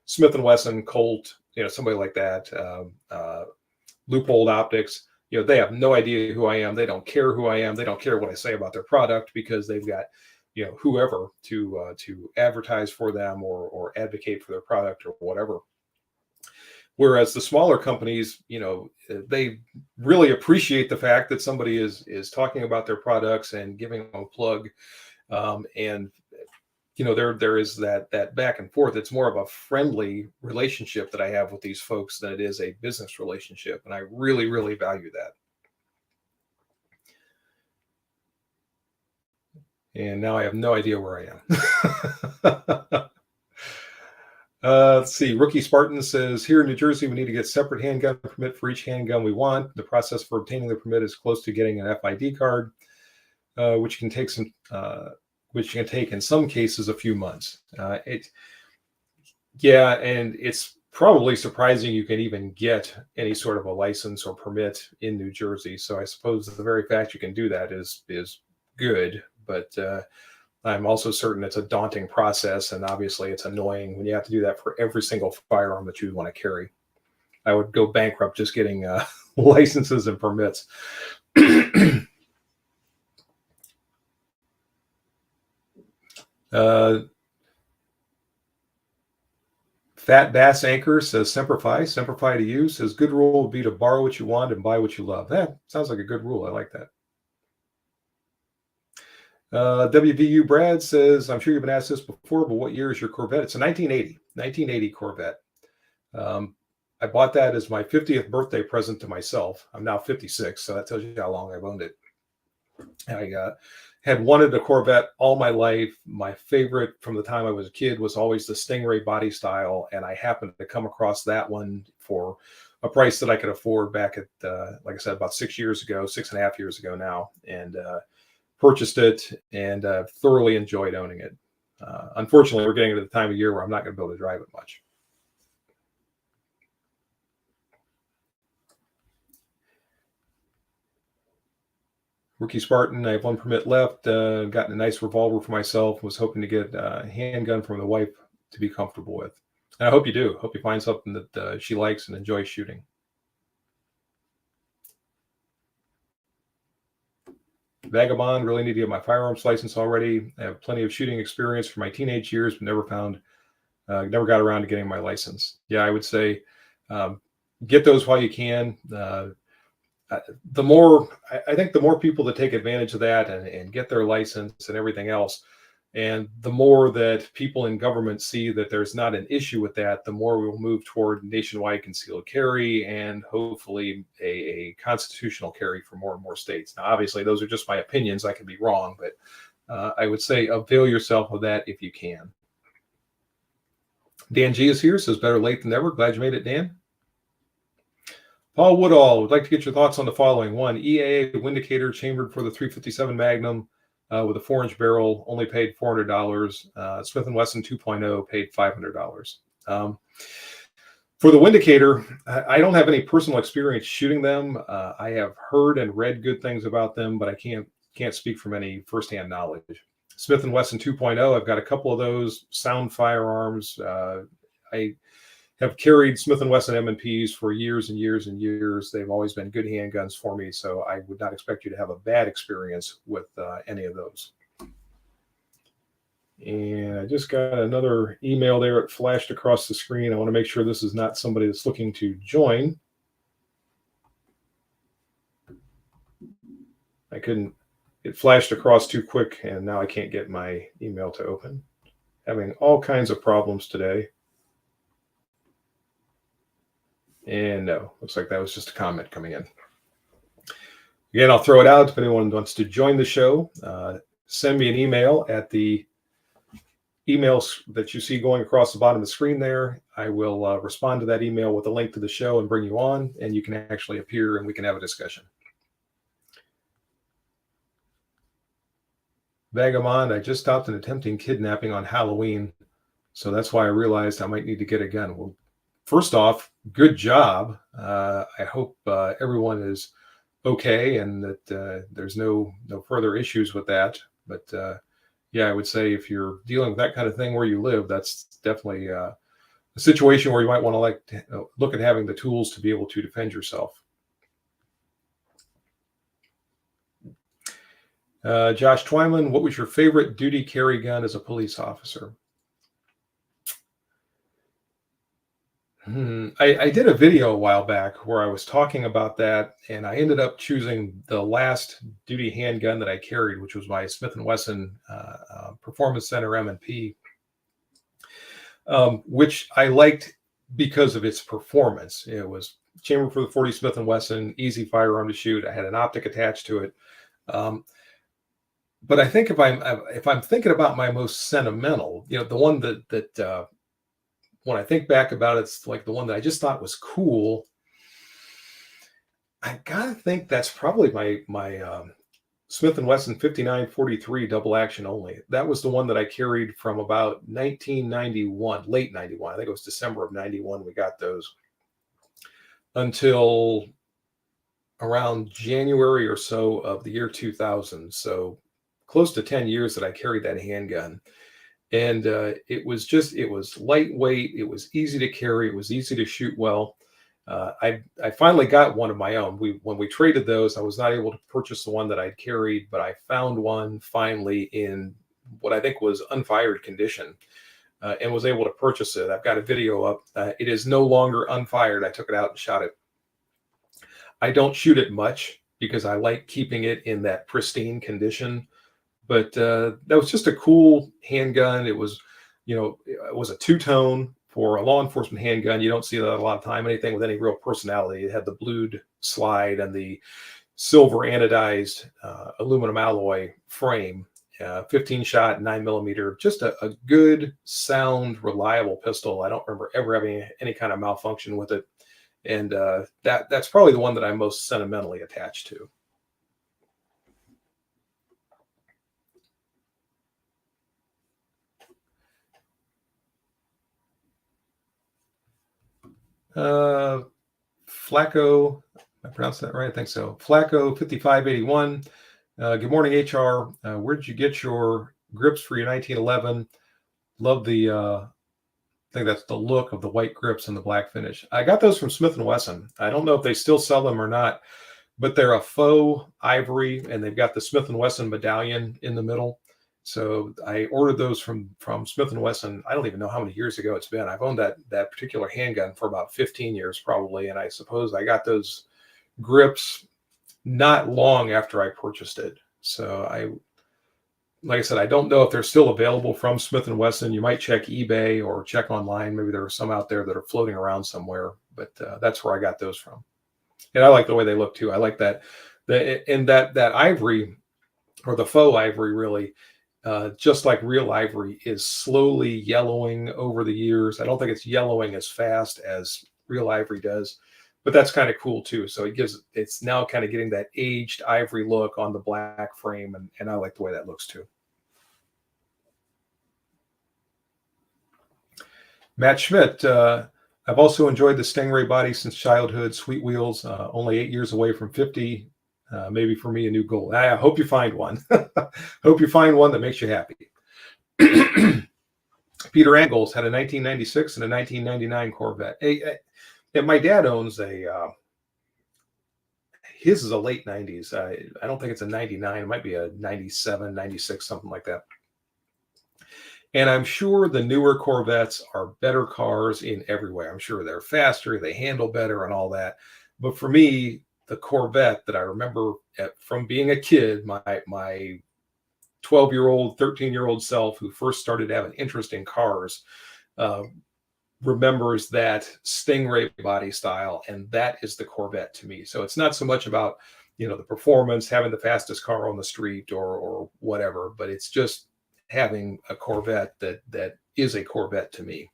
Smith & Wesson, Colt, somebody like that, Loophole Optics, they have no idea who I am. They don't care who I am. They don't care what I say about their product because they've got, whoever to advertise for them or advocate for their product or whatever. Whereas the smaller companies, they really appreciate the fact that somebody is talking about their products and giving them a plug. And there is that back and forth. It's more of a friendly relationship that I have with these folks than it is a business relationship. And I really, really value that. And now I have no idea where I am. Let's see. Rookie Spartan says, here in New Jersey, we need to get separate handgun permit for each handgun we want. The process for obtaining the permit is close to getting an FID card, which can take in some cases a few months. And it's probably surprising you can even get any sort of a license or permit in New Jersey. So I suppose the very fact you can do that is good, but I'm also certain it's a daunting process, and obviously it's annoying when you have to do that for every single firearm that you want to carry. I would go bankrupt just getting licenses and permits. Fat Bass Anchor says Semper Fi to you. Says good rule would be to borrow what you want and buy what you love. That sounds like a good rule. I like that. WVU Brad says, I'm sure you've been asked this before, but what year is your Corvette? It's a 1980 Corvette. I bought that as my 50th birthday present to myself. I'm now 56, so that tells you how long I've owned it. I had wanted a Corvette all my life. My favorite from the time I was a kid was always the Stingray body style, and I happened to come across that one for a price that I could afford back at, like I said, about 6.5 years ago now, and purchased it and thoroughly enjoyed owning it. Unfortunately, we're getting to the time of year where I'm not going to be able to drive it much. Rookie Spartan, I have one permit left. Gotten a nice revolver for myself. Was hoping to get a handgun from the wife to be comfortable with. And I hope you do. Hope you find something that she likes and enjoys shooting. Vagabond, really need to get my firearms license already. I have plenty of shooting experience from my teenage years, but never got around to getting my license. Yeah, I would say get those while you can. I think the more people that take advantage of that and get their license and everything else, and the more that people in government see that there's not an issue with that, the more we will move toward nationwide concealed carry and hopefully a constitutional carry for more and more states. Now, obviously, those are just my opinions. I could be wrong, but I would say avail yourself of that if you can. Dan G is here, says better late than never. Glad you made it, Dan. Paul Woodall would like to get your thoughts on the following. One, EAA Windicator chambered for the 357 Magnum with a 4-inch barrel, only paid $400. Smith & Wesson 2.0 paid $500. For the Windicator, I don't have any personal experience shooting them. I have heard and read good things about them, but I can't speak from any firsthand knowledge. Smith & Wesson 2.0, I've got a couple of those sound firearms. I have carried Smith & Wesson M&Ps for years and years and years. They've always been good handguns for me, so I would not expect you to have a bad experience with any of those. And I just got another email there. It flashed across the screen. I want to make sure this is not somebody that's looking to join. It flashed across too quick, and now I can't get my email to open. Having all kinds of problems today. And no, looks like that was just a comment coming in. Again, I'll throw it out if anyone wants to join the show. Send me an email at the emails that you see going across the bottom of the screen there. I will respond to that email with a link to the show and bring you on, and you can actually appear and we can have a discussion. Vagabond, I just stopped an attempting kidnapping on Halloween, so that's why I realized I might need to get a gun. Well, first off, good job. I hope everyone is okay and that there's no further issues with that. But yeah, I would say if you're dealing with that kind of thing where you live, that's definitely a situation where you might want to look at having the tools to be able to defend yourself. Josh Twyman, what was your favorite duty carry gun as a police officer? I did a video a while back where I was talking about that, and I ended up choosing the last duty handgun that I carried, which was my Smith & Wesson Performance Center M&P, which I liked because of its performance. It was chambered for the 40 Smith & Wesson, easy firearm to shoot. I had an optic attached to it. But I think if I'm thinking about my most sentimental, the one that when I think back about it, it's like the one that I just thought was cool. I gotta think that's probably my Smith & Wesson 5943 double action only. That was the one that I carried from about 1991, late 91. I think it was December of 91 we got those, until around January or so of the year 2000. So close to 10 years that I carried that handgun. And it was lightweight. It was easy to carry. It was easy to shoot well. I finally got one of my own. When we traded those, I was not able to purchase the one that I'd carried, but I found one finally in what I think was unfired condition. and was able to purchase it. I've got a video up. It is no longer unfired. I took it out and shot it. I don't shoot it much because I like keeping it in that pristine condition. But that was just a cool handgun. It was, it was a two-tone for a law enforcement handgun. You don't see that a lot of time. Anything with any real personality. It had the blued slide and the silver anodized aluminum alloy frame. 15 shot, 9mm, just a good, sound, reliable pistol. I don't remember ever having any kind of malfunction with it. And that's probably the one that I'm most sentimentally attached to. Flacco, I pronounced that right? I think so. Flacco 5581. Good morning, HR. Where did you get your grips for your 1911? Love the, I think that's the look of the white grips and the black finish. I got those from Smith & Wesson. I don't know if they still sell them or not, but they're a faux ivory, and they've got the Smith & Wesson medallion in the middle. So I ordered those from Smith & Wesson. I don't even know how many years ago it's been. I've owned that particular handgun for about 15 years probably, and I suppose I got those grips not long after I purchased it. So like I said, I don't know if they're still available from Smith & Wesson. You might check eBay or check online. Maybe there are some out there that are floating around somewhere, but that's where I got those from. And I like the way they look too. I like that ivory, or the faux ivory, really, just like real ivory, is slowly yellowing over the years. I don't think it's yellowing as fast as real ivory does, but that's kind of cool too. So it's now kind of getting that aged ivory look on the black frame, and I like the way that looks too. Matt Schmidt, I've also enjoyed the Stingray body since childhood. Sweet wheels, only 8 years away from 50. Maybe for me, a new goal. I hope you find one. Hope you find one that makes you happy. Peter Angles had a 1996 and a 1999 Corvette. And my dad owns his is a late 90s. I don't think it's a 99. It might be a 97, 96, something like that. And I'm sure the newer Corvettes are better cars in every way. I'm sure they're faster, they handle better and all that. But for me, the Corvette that I remember from being a kid, my 12-year-old, 13-year-old self who first started to have an interest in cars, remembers that Stingray body style, and that is the Corvette to me. So it's not so much about, the performance, having the fastest car on the street or whatever, but it's just having a Corvette that is a Corvette to me.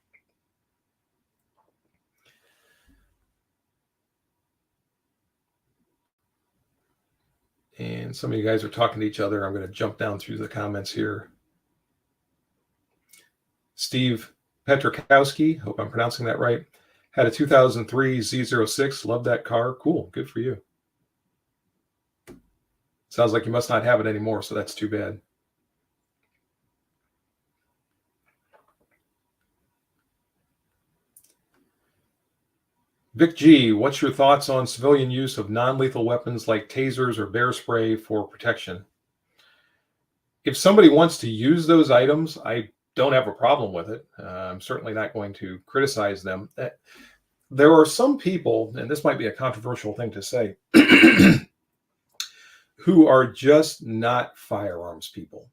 And some of you guys are talking to each other. I'm going to jump down through the comments here. Steve Petrakowski, hope I'm pronouncing that right, had a 2003 Z06. Love that car. Cool. Good for you. Sounds like you must not have it anymore, so that's too bad. Vic G, what's your thoughts on civilian use of non-lethal weapons like tasers or bear spray for protection? If somebody wants to use those items, I don't have a problem with it. I'm certainly not going to criticize them. There are some people, and this might be a controversial thing to say, who are just not firearms people.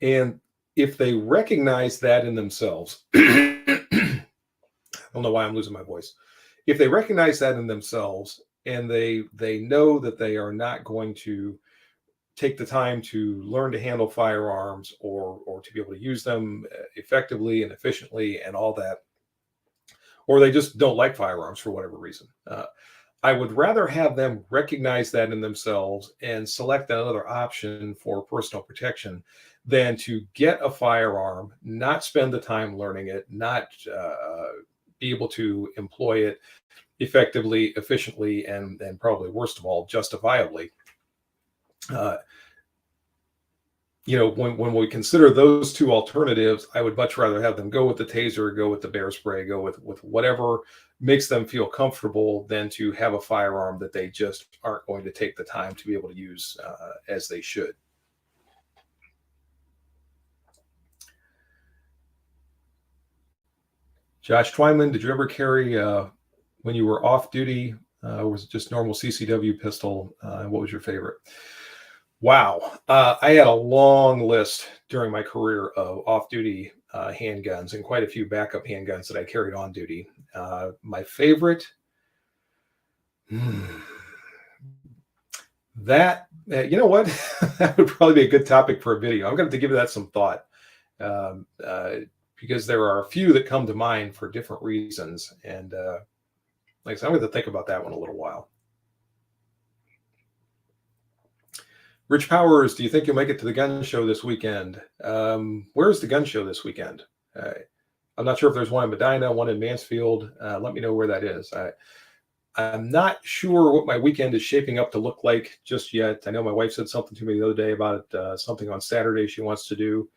And if they recognize that in themselves, I don't know why I'm losing my voice. If they recognize that in themselves and they know that they are not going to take the time to learn to handle firearms or to be able to use them effectively and efficiently and all that, or they just don't like firearms for whatever reason, I would rather have them recognize that in themselves and select another option for personal protection than to get a firearm, not spend the time learning it, not be able to employ it effectively, efficiently, and probably worst of all, justifiably. When we consider those two alternatives, I would much rather have them go with the taser, go with the bear spray, go with whatever makes them feel comfortable than to have a firearm that they just aren't going to take the time to be able to use as they should. Josh Twyman, did you ever carry when you were off duty? Or was it just normal CCW pistol? And what was your favorite? Wow. I had a long list during my career of off duty handguns and quite a few backup handguns that I carried on duty. My favorite, hmm, that, you know what? That would probably be a good topic for a video. I'm going to have to give that some thought um, uh, because there are a few that come to mind for different reasons. And like I said, I'm going to think about that one a little while. Rich Powers, do you think you'll make it to the gun show this weekend? Where's the gun show this weekend? I'm not sure if there's one in Medina, one in Mansfield. Let me know where that is. I'm not sure what my weekend is shaping up to look like just yet. I know my wife said something to me the other day about something on Saturday she wants to do.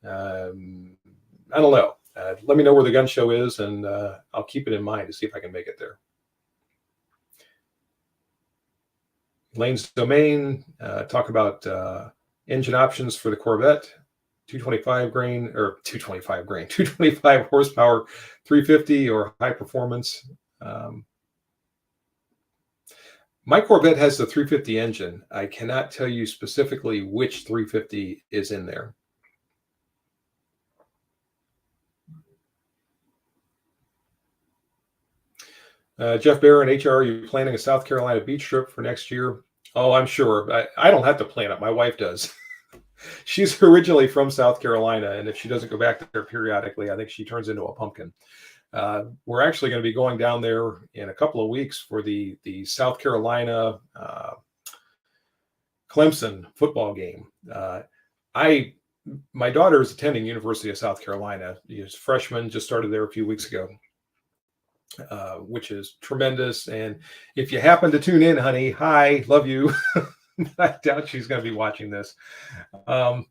I don't know. Let me know where the gun show is, and I'll keep it in mind to see if I can make it there. Lane's Domain, talk about engine options for the Corvette, 225 grain or 225 grain, 225 horsepower, 350 or high performance. My Corvette has the 350 engine. I cannot tell you specifically which 350 is in there. Jeff Barron, HR, are you planning a South Carolina beach trip for next year? Oh, I'm sure. I don't have to plan it. My wife does. She's originally from South Carolina, and if she doesn't go back there periodically, I think she turns into a pumpkin. We're actually going to be going down there in a couple of weeks for the South Carolina Clemson football game. My daughter is attending University of South Carolina. She's a freshman, just started there a few weeks ago. Which is tremendous. And if you happen to tune in, honey, hi, love you. I doubt she's going to be watching this. But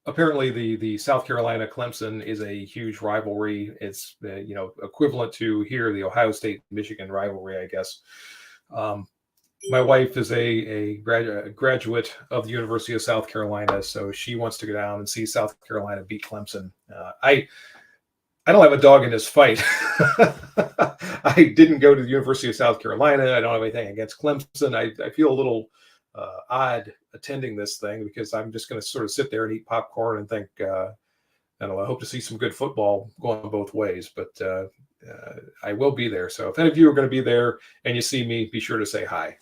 apparently the South Carolina Clemson is a huge rivalry. It's, equivalent to here, the Ohio State Michigan rivalry, I guess. My wife is a graduate of the University of South Carolina, so she wants to go down and see South Carolina beat Clemson. I don't have a dog in this fight. I didn't go to the University of South Carolina. I don't have anything against Clemson. I feel a little odd attending this thing because I'm just going to sort of sit there and eat popcorn and think, I don't know, I hope to see some good football going both ways, but I will be there. So if any of you are going to be there and you see me, be sure to say hi.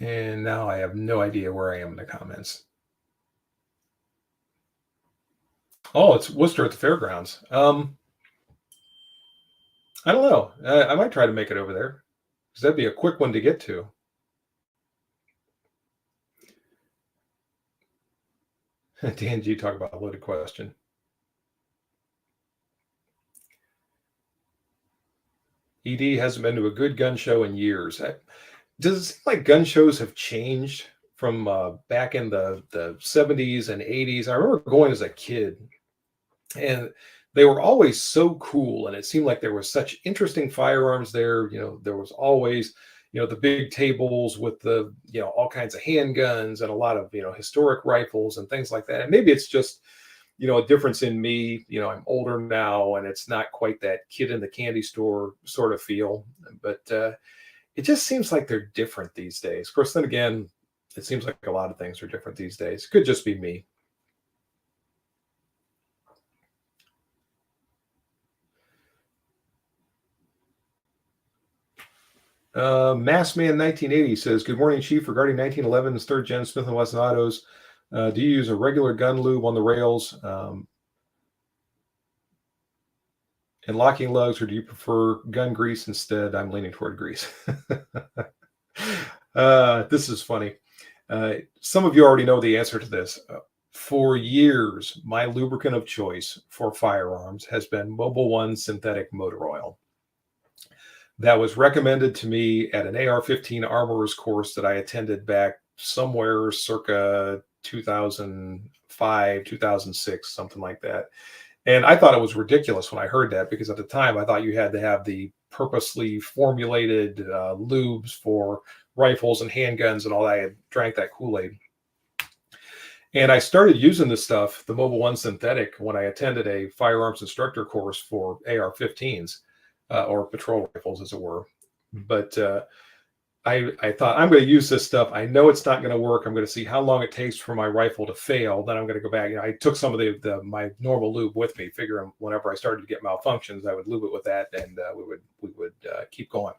And now I have no idea where I am in the comments. Oh, it's Worcester at the fairgrounds. I don't know. I might try to make it over there because that'd be a quick one to get to. Dan G, talk about a loaded question. ED hasn't been to a good gun show in years. Does it seem like gun shows have changed from back in the 70s and 80s? I remember going as a kid, and they were always so cool, and it seemed like there was such interesting firearms there. There was always, the big tables with the, all kinds of handguns and a lot of, historic rifles and things like that. And maybe it's just, a difference in me. I'm older now, and it's not quite that kid in the candy store sort of feel, but it just seems like they're different these days. Of course, then again, it seems like a lot of things are different these days. It could just be me. Massman 1980 says, good morning, Chief. Regarding 1911's third gen Smith & Wesson autos, do you use a regular gun lube on the rails and locking lugs, or do you prefer gun grease instead? I'm leaning toward grease. This is funny. Some of you already know the answer to this. For years, my lubricant of choice for firearms has been Mobil 1 synthetic motor oil. That was recommended to me at an AR-15 armorer's course that I attended back somewhere circa 2005, 2006, something like that. And I thought it was ridiculous when I heard that, because at the time I thought you had to have the purposely formulated lubes for rifles and handguns and all that. I had drank that Kool-Aid. And I started using this stuff, the Mobile One synthetic, when I attended a firearms instructor course for AR-15s, or patrol rifles, as it were. But I thought I'm going to use this stuff. I know it's not going to work. I'm going to see how long it takes for my rifle to fail. Then I'm going to go back. I took some of my normal lube with me, figuring whenever I started to get malfunctions, I would lube it with that, and we would keep going.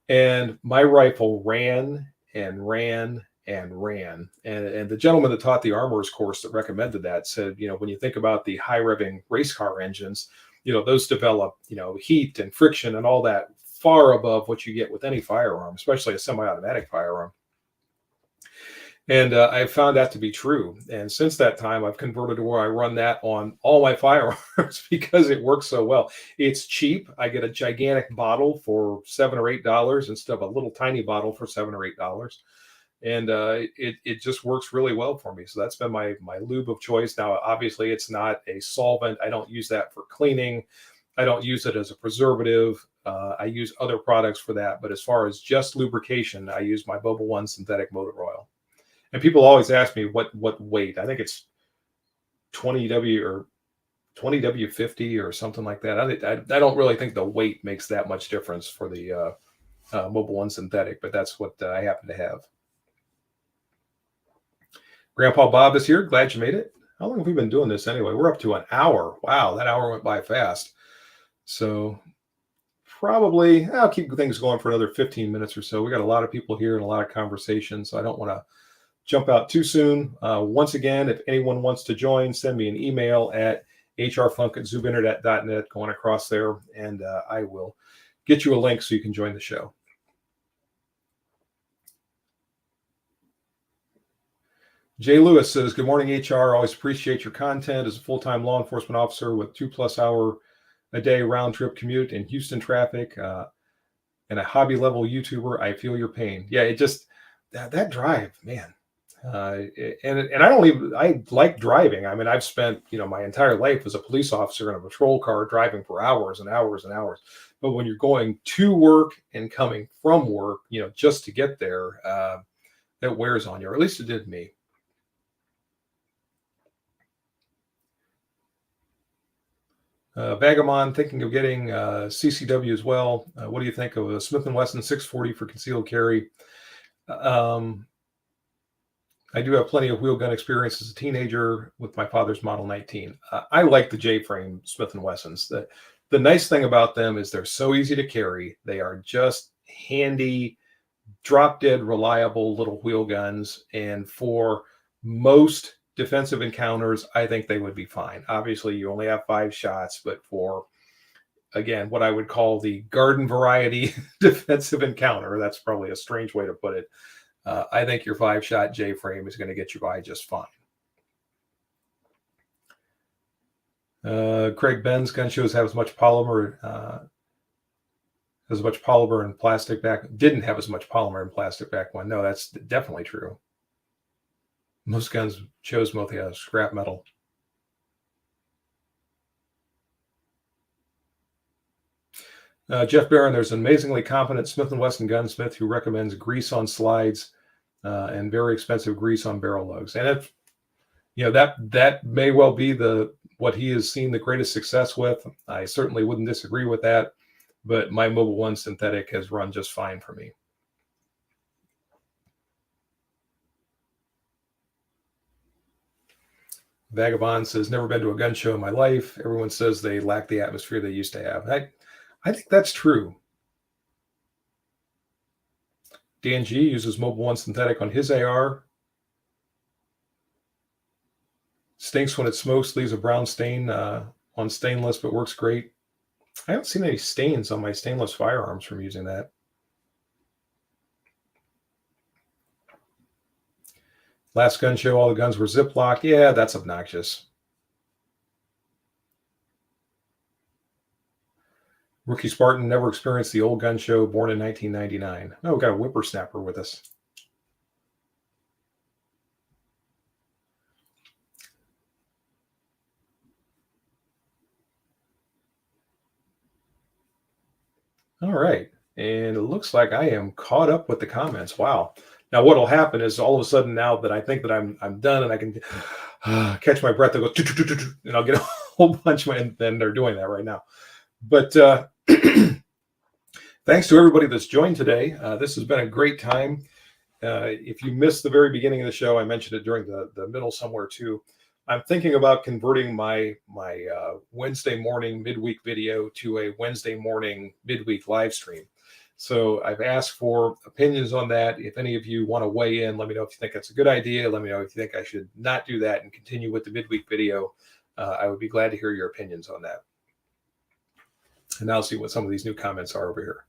And my rifle ran and ran and ran. And the gentleman that taught the armorer's course that recommended that said, when you think about the high revving race car engines, those develop, heat and friction and all that far above what you get with any firearm, especially a semi-automatic firearm. And I found that to be true. And since that time, I've converted to where I run that on all my firearms because it works so well. It's cheap. I get a gigantic bottle for $7 or $8 instead of a little tiny bottle for $7 or $8. And it just works really well for me. So that's been my lube of choice. Now, obviously, it's not a solvent. I don't use that for cleaning. I don't use it as a preservative. I use other products for that. But as far as just lubrication, I use my Mobile One synthetic motor oil. And people always ask me what weight. I think it's 20W or 20W50 or something like that. I don't really think the weight makes that much difference for the Mobile One synthetic, but that's what I happen to have. Grandpa Bob is here. Glad you made it. How long have we been doing this anyway? We're up to an hour. Wow, that hour went by fast. So probably I'll keep things going for another 15 minutes or so. We got a lot of people here and a lot of conversation, so I don't want to jump out too soon. Once again, if anyone wants to join, send me an email at hrfunk@zoobinternet.net, going across there, and I will get you a link so you can join the show. Jay Lewis says, good morning, HR. Always appreciate your content. As a full-time law enforcement officer with 2+ hour a day round trip commute in Houston traffic, and a hobby level YouTuber, I feel your pain. Yeah, it just, that drive, man. And I like driving. I mean, I've spent, my entire life as a police officer in a patrol car driving for hours and hours and hours. But when you're going to work and coming from work, just to get there, that wears on you, or at least it did me. Vagabond thinking of getting CCW as well. What do you think of a Smith & Wesson 640 for concealed carry? I do have plenty of wheel gun experience as a teenager with my father's Model 19. I like the J-frame Smith & Wessons. The nice thing about them is they're so easy to carry. They are just handy, drop-dead reliable little wheel guns. And for most defensive encounters, I think they would be fine. Obviously, you only have 5 shots, but for, again, what I would call the garden variety defensive encounter, that's probably a strange way to put it. I think your 5-shot J-frame is going to get you by just fine. Craig Benz gun shows have as much polymer and plastic back. Didn't have as much polymer and plastic back when. No, that's definitely true. Most guns chose mostly scrap metal. Jeff Barron, there's an amazingly competent Smith & Wesson gunsmith who recommends grease on slides and very expensive grease on barrel lugs. And if that may well be what he has seen the greatest success with. I certainly wouldn't disagree with that, but my Mobile One synthetic has run just fine for me. Vagabond says, never been to a gun show in my life. Everyone says they lack the atmosphere they used to have. I think that's true. Dan G uses Mobile One synthetic on his AR. Stinks when it smokes, leaves a brown stain on stainless, but works great. I haven't seen any stains on my stainless firearms from using that. Last gun show, all the guns were Ziploc. Yeah, that's obnoxious. Rookie Spartan never experienced the old gun show, born in 1999. Oh, we got a whippersnapper with us. All right. And it looks like I am caught up with the comments. Wow. Now, what'll happen is all of a sudden, now that I think that I'm done and I can catch my breath, I go, and I'll get a whole bunch of, and then they're doing that right now. But thanks to everybody that's joined today. This has been a great time. If you missed the very beginning of the show, I mentioned it during the middle somewhere too. I'm thinking about converting my Wednesday morning midweek video to a Wednesday morning midweek live stream. So I've asked for opinions on that. If any of you want to weigh in, let me know if you think that's a good idea. Let me know if you think I should not do that and continue with the midweek video. I would be glad to hear your opinions on that. And now see what some of these new comments are over here.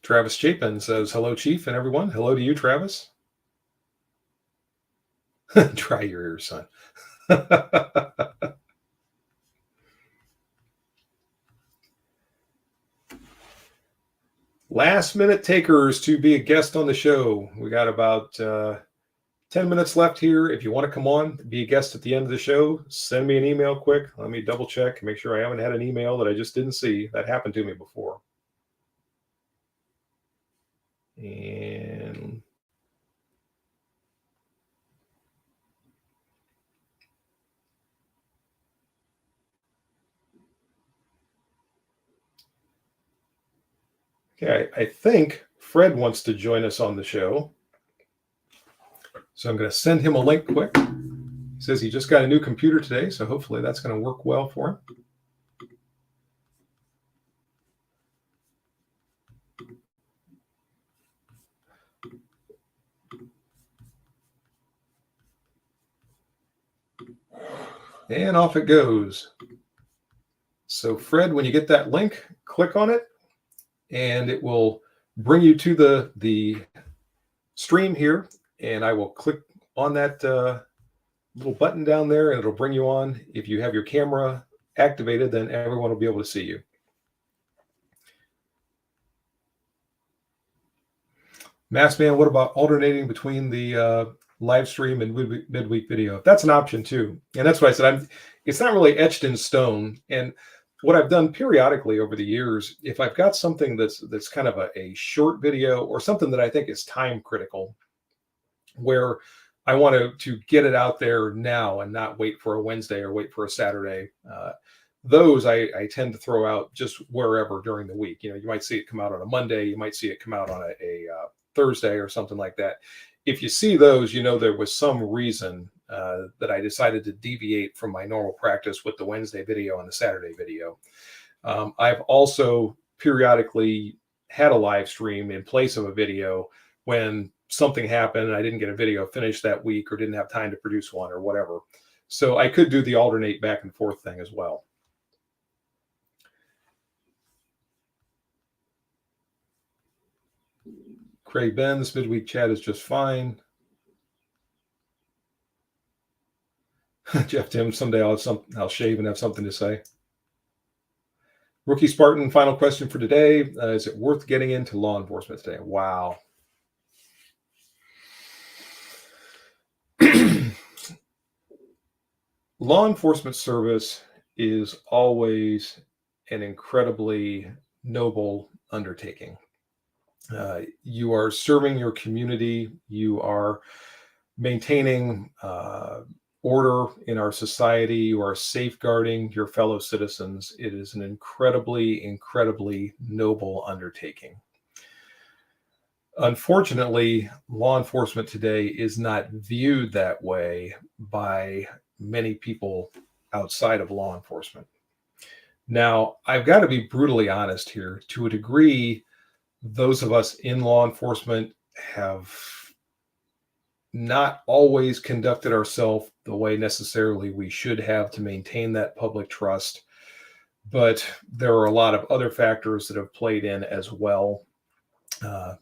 Travis Chapin says, hello, Chief, and everyone. Hello to you, Travis. Dry your ears, son. Last minute takers to be a guest on the show. We got about 10 minutes left here. If you want to come on, be a guest at the end of the show, send me an email quick. Let me double check, make sure I haven't had an email that I just didn't see. That happened to me before. And okay, I think Fred wants to join us on the show. So I'm going to send him a link quick. He says he just got a new computer today, so hopefully that's going to work well for him. And off it goes. So Fred, when you get that link, click on it, and it will bring you to the stream here. And I will click on that little button down there, and it'll bring you on. If you have your camera activated, then everyone will be able to see you. Massman, what about alternating between the live stream and midweek video? That's an option too. And that's what I said. It's not really etched in stone. And what I've done periodically over the years, if I've got something that's kind of a short video or something that I think is time critical, where I want to get it out there now and not wait for a Wednesday or wait for a Saturday, those I tend to throw out just wherever during the week. You know, you might see it come out on a Monday, you might see it come out on a Thursday or something like that. If you see those, you know there was some reason that I decided to deviate from my normal practice with the Wednesday video and the Saturday video. I've also periodically had a live stream in place of a video when something happened and I didn't get a video finished that week or didn't have time to produce one or whatever. So I could do the alternate back and forth thing as well. Craig Benz, midweek chat is just fine. Jeff Tim, someday I'll shave and have something to say. Rookie Spartan, final question for today. Is it worth getting into law enforcement today? Wow. Law enforcement service is always an incredibly noble undertaking. You are serving your community. You are maintaining order in our society. You are safeguarding your fellow citizens. It is an incredibly, incredibly noble undertaking. Unfortunately, law enforcement today is not viewed that way by many people outside of law enforcement. Now, I've got to be brutally honest here. To a degree, those of us in law enforcement have not always conducted ourselves the way necessarily we should have to maintain that public trust. But there are a lot of other factors that have played in as well.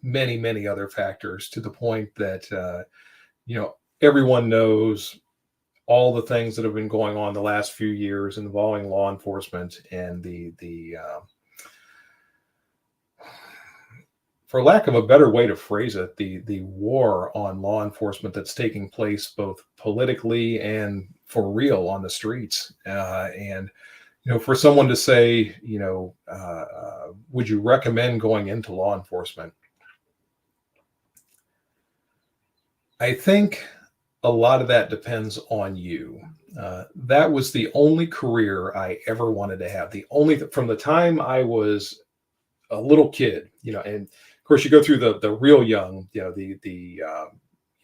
Many, many other factors, to the point that, everyone knows all the things that have been going on the last few years involving law enforcement and for lack of a better way to phrase it, the war on law enforcement that's taking place both politically and for real on the streets. And For someone to say, would you recommend going into law enforcement? I think a lot of that depends on you. That was the only career I ever wanted to have. The only from the time I was a little kid, and of course you go through the real young, you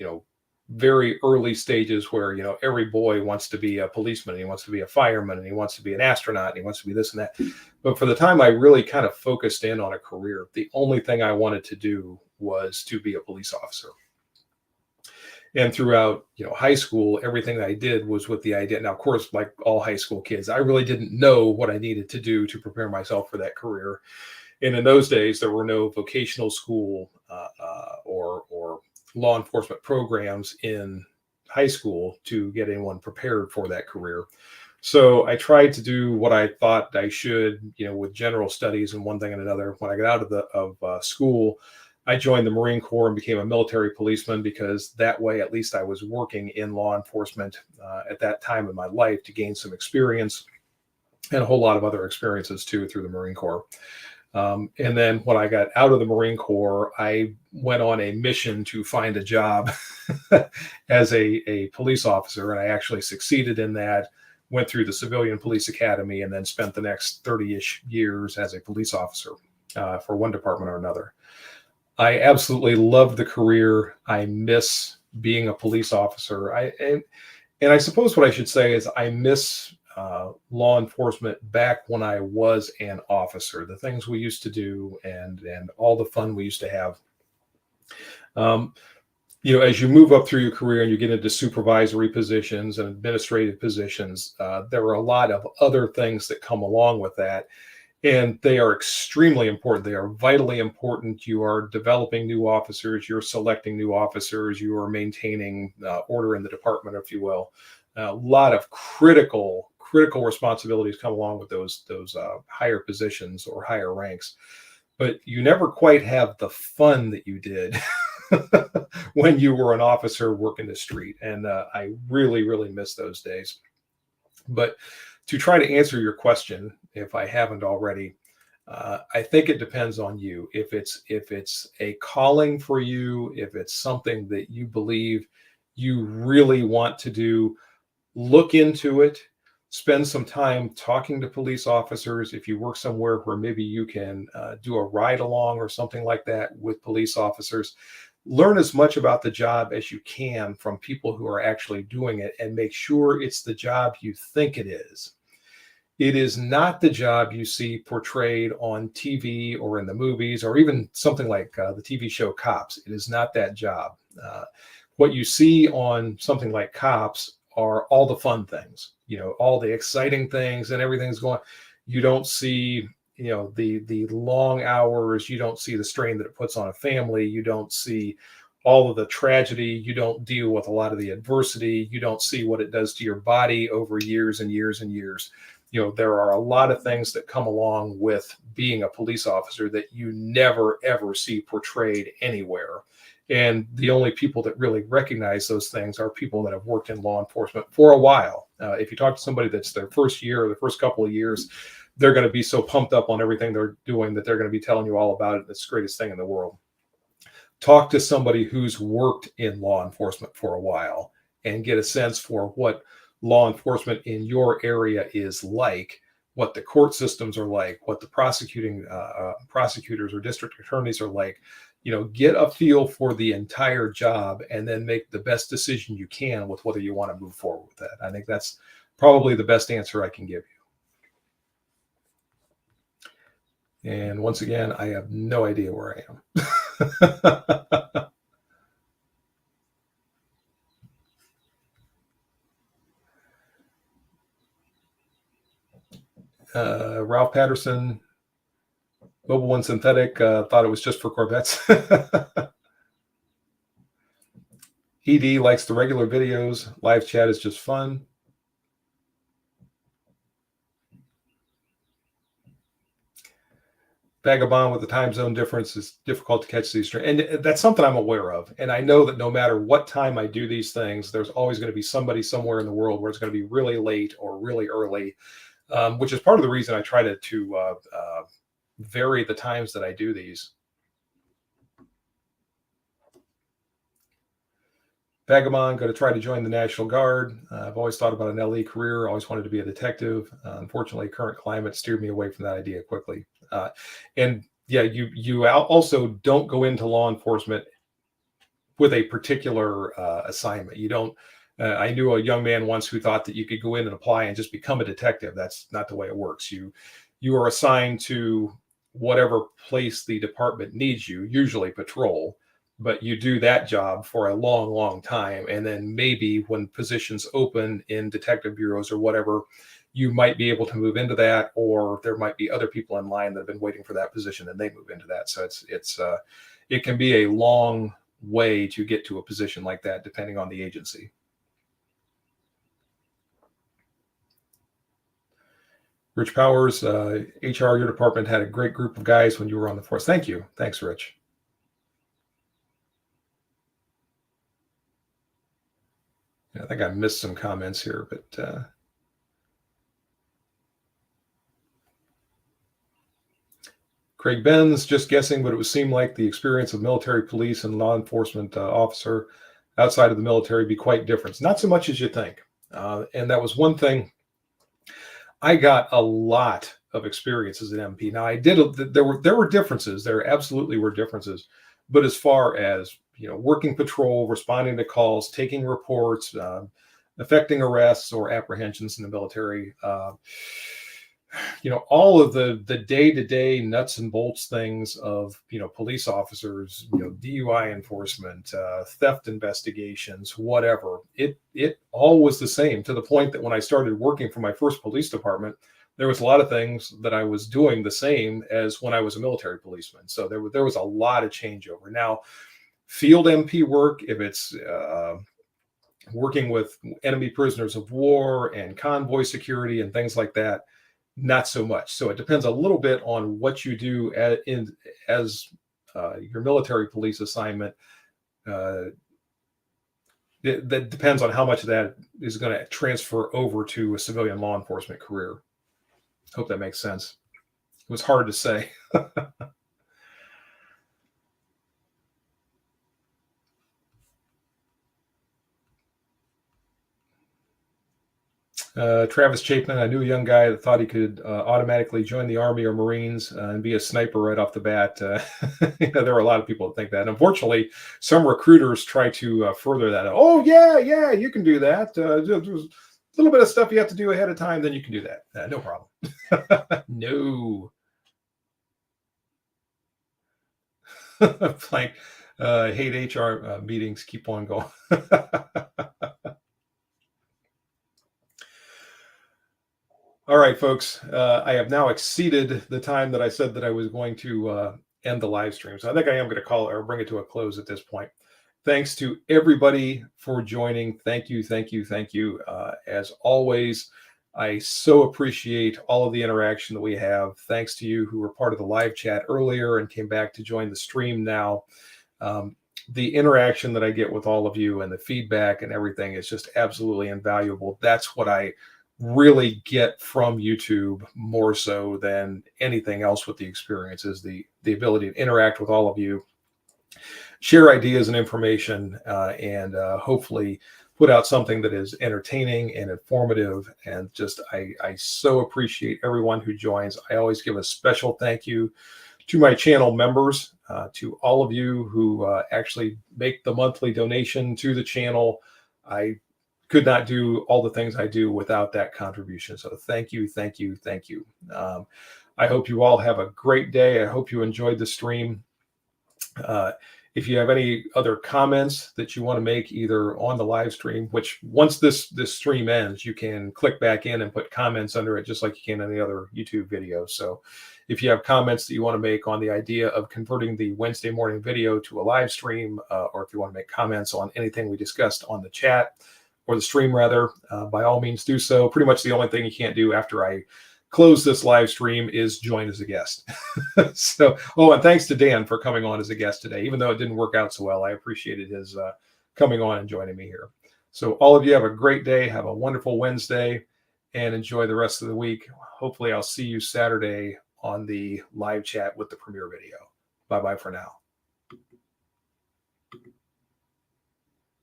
know very early stages where every boy wants to be a policeman, and he wants to be a fireman, and he wants to be an astronaut, and he wants to be this and that. But for the time I really kind of focused in on a career, the only thing I wanted to do was to be a police officer. And throughout high school, everything that I did was with the idea. Now, of course, like all high school kids, I really didn't know what I needed to do to prepare myself for that career. And in those days, there were no vocational school or law enforcement programs in high school to get anyone prepared for that career. So I tried to do what I thought I should, with general studies and one thing and another. When I got out of school, I joined the Marine Corps and became a military policeman, because that way, at least I was working in law enforcement at that time in my life to gain some experience, and a whole lot of other experiences too through the Marine Corps. And then when I got out of the Marine Corps, I went on a mission to find a job as a police officer. And I actually succeeded in that, went through the Civilian Police Academy, and then spent the next 30-ish years as a police officer for one department or another. I absolutely loved the career. I miss being a police officer. And I suppose what I should say is I miss law enforcement back when I was an officer. The things we used to do and all the fun we used to have. As you move up through your career and you get into supervisory positions and administrative positions, there are a lot of other things that come along with that. And they are extremely important. They are vitally important. You are developing new officers. You're selecting new officers. You are maintaining order in the department, if you will. A lot of critical responsibilities come along with those higher positions or higher ranks. But you never quite have the fun that you did when you were an officer working the street. And I really, really miss those days. But to try to answer your question, if I haven't already, I think it depends on you. If it's a calling for you, if it's something that you believe you really want to do, look into it. Spend some time talking to police officers. If you work somewhere where maybe you can do a ride along or something like that with police officers, learn as much about the job as you can from people who are actually doing it, and make sure it's the job you think it is. It is not the job you see portrayed on TV or in the movies, or even something like the TV show Cops. It is not that job. What you see on something like Cops are all the fun things, all the exciting things, and everything's going. You don't see, the long hours. You don't see the strain that it puts on a family. You don't see all of the tragedy. You don't deal with a lot of the adversity. You don't see what it does to your body over years and years and years. There are a lot of things that come along with being a police officer that you never, ever see portrayed anywhere. And the only people that really recognize those things are people that have worked in law enforcement for a while. If you talk to somebody that's their first year or the first couple of years, they're going to be so pumped up on everything they're doing that they're going to be telling you all about it. It's the greatest thing in the world. Talk to somebody who's worked in law enforcement for a while and get a sense for what law enforcement in your area is like, what the court systems are like, what the prosecutors or district attorneys are like. Get a feel for the entire job, and then make the best decision you can with whether you want to move forward with that. I think that's probably the best answer I can give you. And once again, I have no idea where I am. Ralph Patterson, Mobile One Synthetic, thought it was just for Corvettes. ED likes the regular videos. Live chat is just fun. Vagabond, with the time zone difference, is difficult to catch these. And that's something I'm aware of. And I know that no matter what time I do these things, there's always going to be somebody somewhere in the world where it's going to be really late or really early. which is part of the reason I try to vary the times that I do these. Vagabond, going to try to join the National Guard. I've always thought about an LE career, always wanted to be a detective. Unfortunately, current climate steered me away from that idea quickly. And yeah, you also don't go into law enforcement with a particular assignment. You don't. I knew a young man once who thought that you could go in and apply and just become a detective. That's not the way it works. You are assigned to whatever place the department needs you, usually patrol, but you do that job for a long, long time. And then maybe when positions open in detective bureaus or whatever, you might be able to move into that, or there might be other people in line that have been waiting for that position and they move into that. So it can be a long way to get to a position like that, depending on the agency. Rich Powers, HR, your department had a great group of guys when you were on the force. Thank you. Thanks, Rich. I think I missed some comments here, but Craig Benz, just guessing, but it would seem like the experience of military police and law enforcement officer outside of the military be quite different. Not so much as you think. And that was one thing. I got a lot of experience as an MP. Now I did, there were differences. There absolutely were differences. But as far as, working patrol, responding to calls, taking reports, effecting arrests or apprehensions in the military, all of the day-to-day nuts and bolts things of, police officers, DUI enforcement, theft investigations, whatever, it all was the same, to the point that when I started working for my first police department, there was a lot of things that I was doing the same as when I was a military policeman. So there was a lot of changeover. Now, field MP work, if it's working with enemy prisoners of war and convoy security and things like that, not so much. So it depends a little bit on what you do as your military police assignment. That depends on how much of that is going to transfer over to a civilian law enforcement career. Hope that makes sense. It was hard to say. Travis Chapman, I knew a young guy that thought he could automatically join the Army or Marines and be a sniper right off the bat. There are a lot of people that think that. And unfortunately, some recruiters try to further that. Oh, yeah, you can do that. There's a little bit of stuff you have to do ahead of time, then you can do that. No problem. No. Plank, hate HR meetings. Keep on going. All right, folks, I have now exceeded the time that I said that I was going to end the live stream. So I think I am going to call it or bring it to a close at this point. Thanks to everybody for joining. Thank you. As always, I so appreciate all of the interaction that we have. Thanks to you who were part of the live chat earlier and came back to join the stream now. The interaction that I get with all of you and the feedback and everything is just absolutely invaluable. That's what I really get from YouTube more so than anything else with the experience, is the ability to interact with all of you, share ideas and information, and hopefully put out something that is entertaining and informative. And just I so appreciate everyone who joins. I always give a special thank you to my channel members, to all of you who actually make the monthly donation to the channel. I could not do all the things I do without that contribution. So thank you. I hope you all have a great day. I hope you enjoyed the stream. If you have any other comments that you want to make either on the live stream, which once this stream ends, you can click back in and put comments under it just like you can any other YouTube video. So if you have comments that you want to make on the idea of converting the Wednesday morning video to a live stream, or if you want to make comments on anything we discussed on the chat, or the stream rather, by all means do so. Pretty much the only thing you can't do after I close this live stream is join as a guest. So, and thanks to Dan for coming on as a guest today. Even though it didn't work out so well, I appreciated his coming on and joining me here. So all of you have a great day. Have a wonderful Wednesday. and enjoy the rest of the week. Hopefully, I'll see you Saturday on the live chat with the premiere video. Bye-bye for now.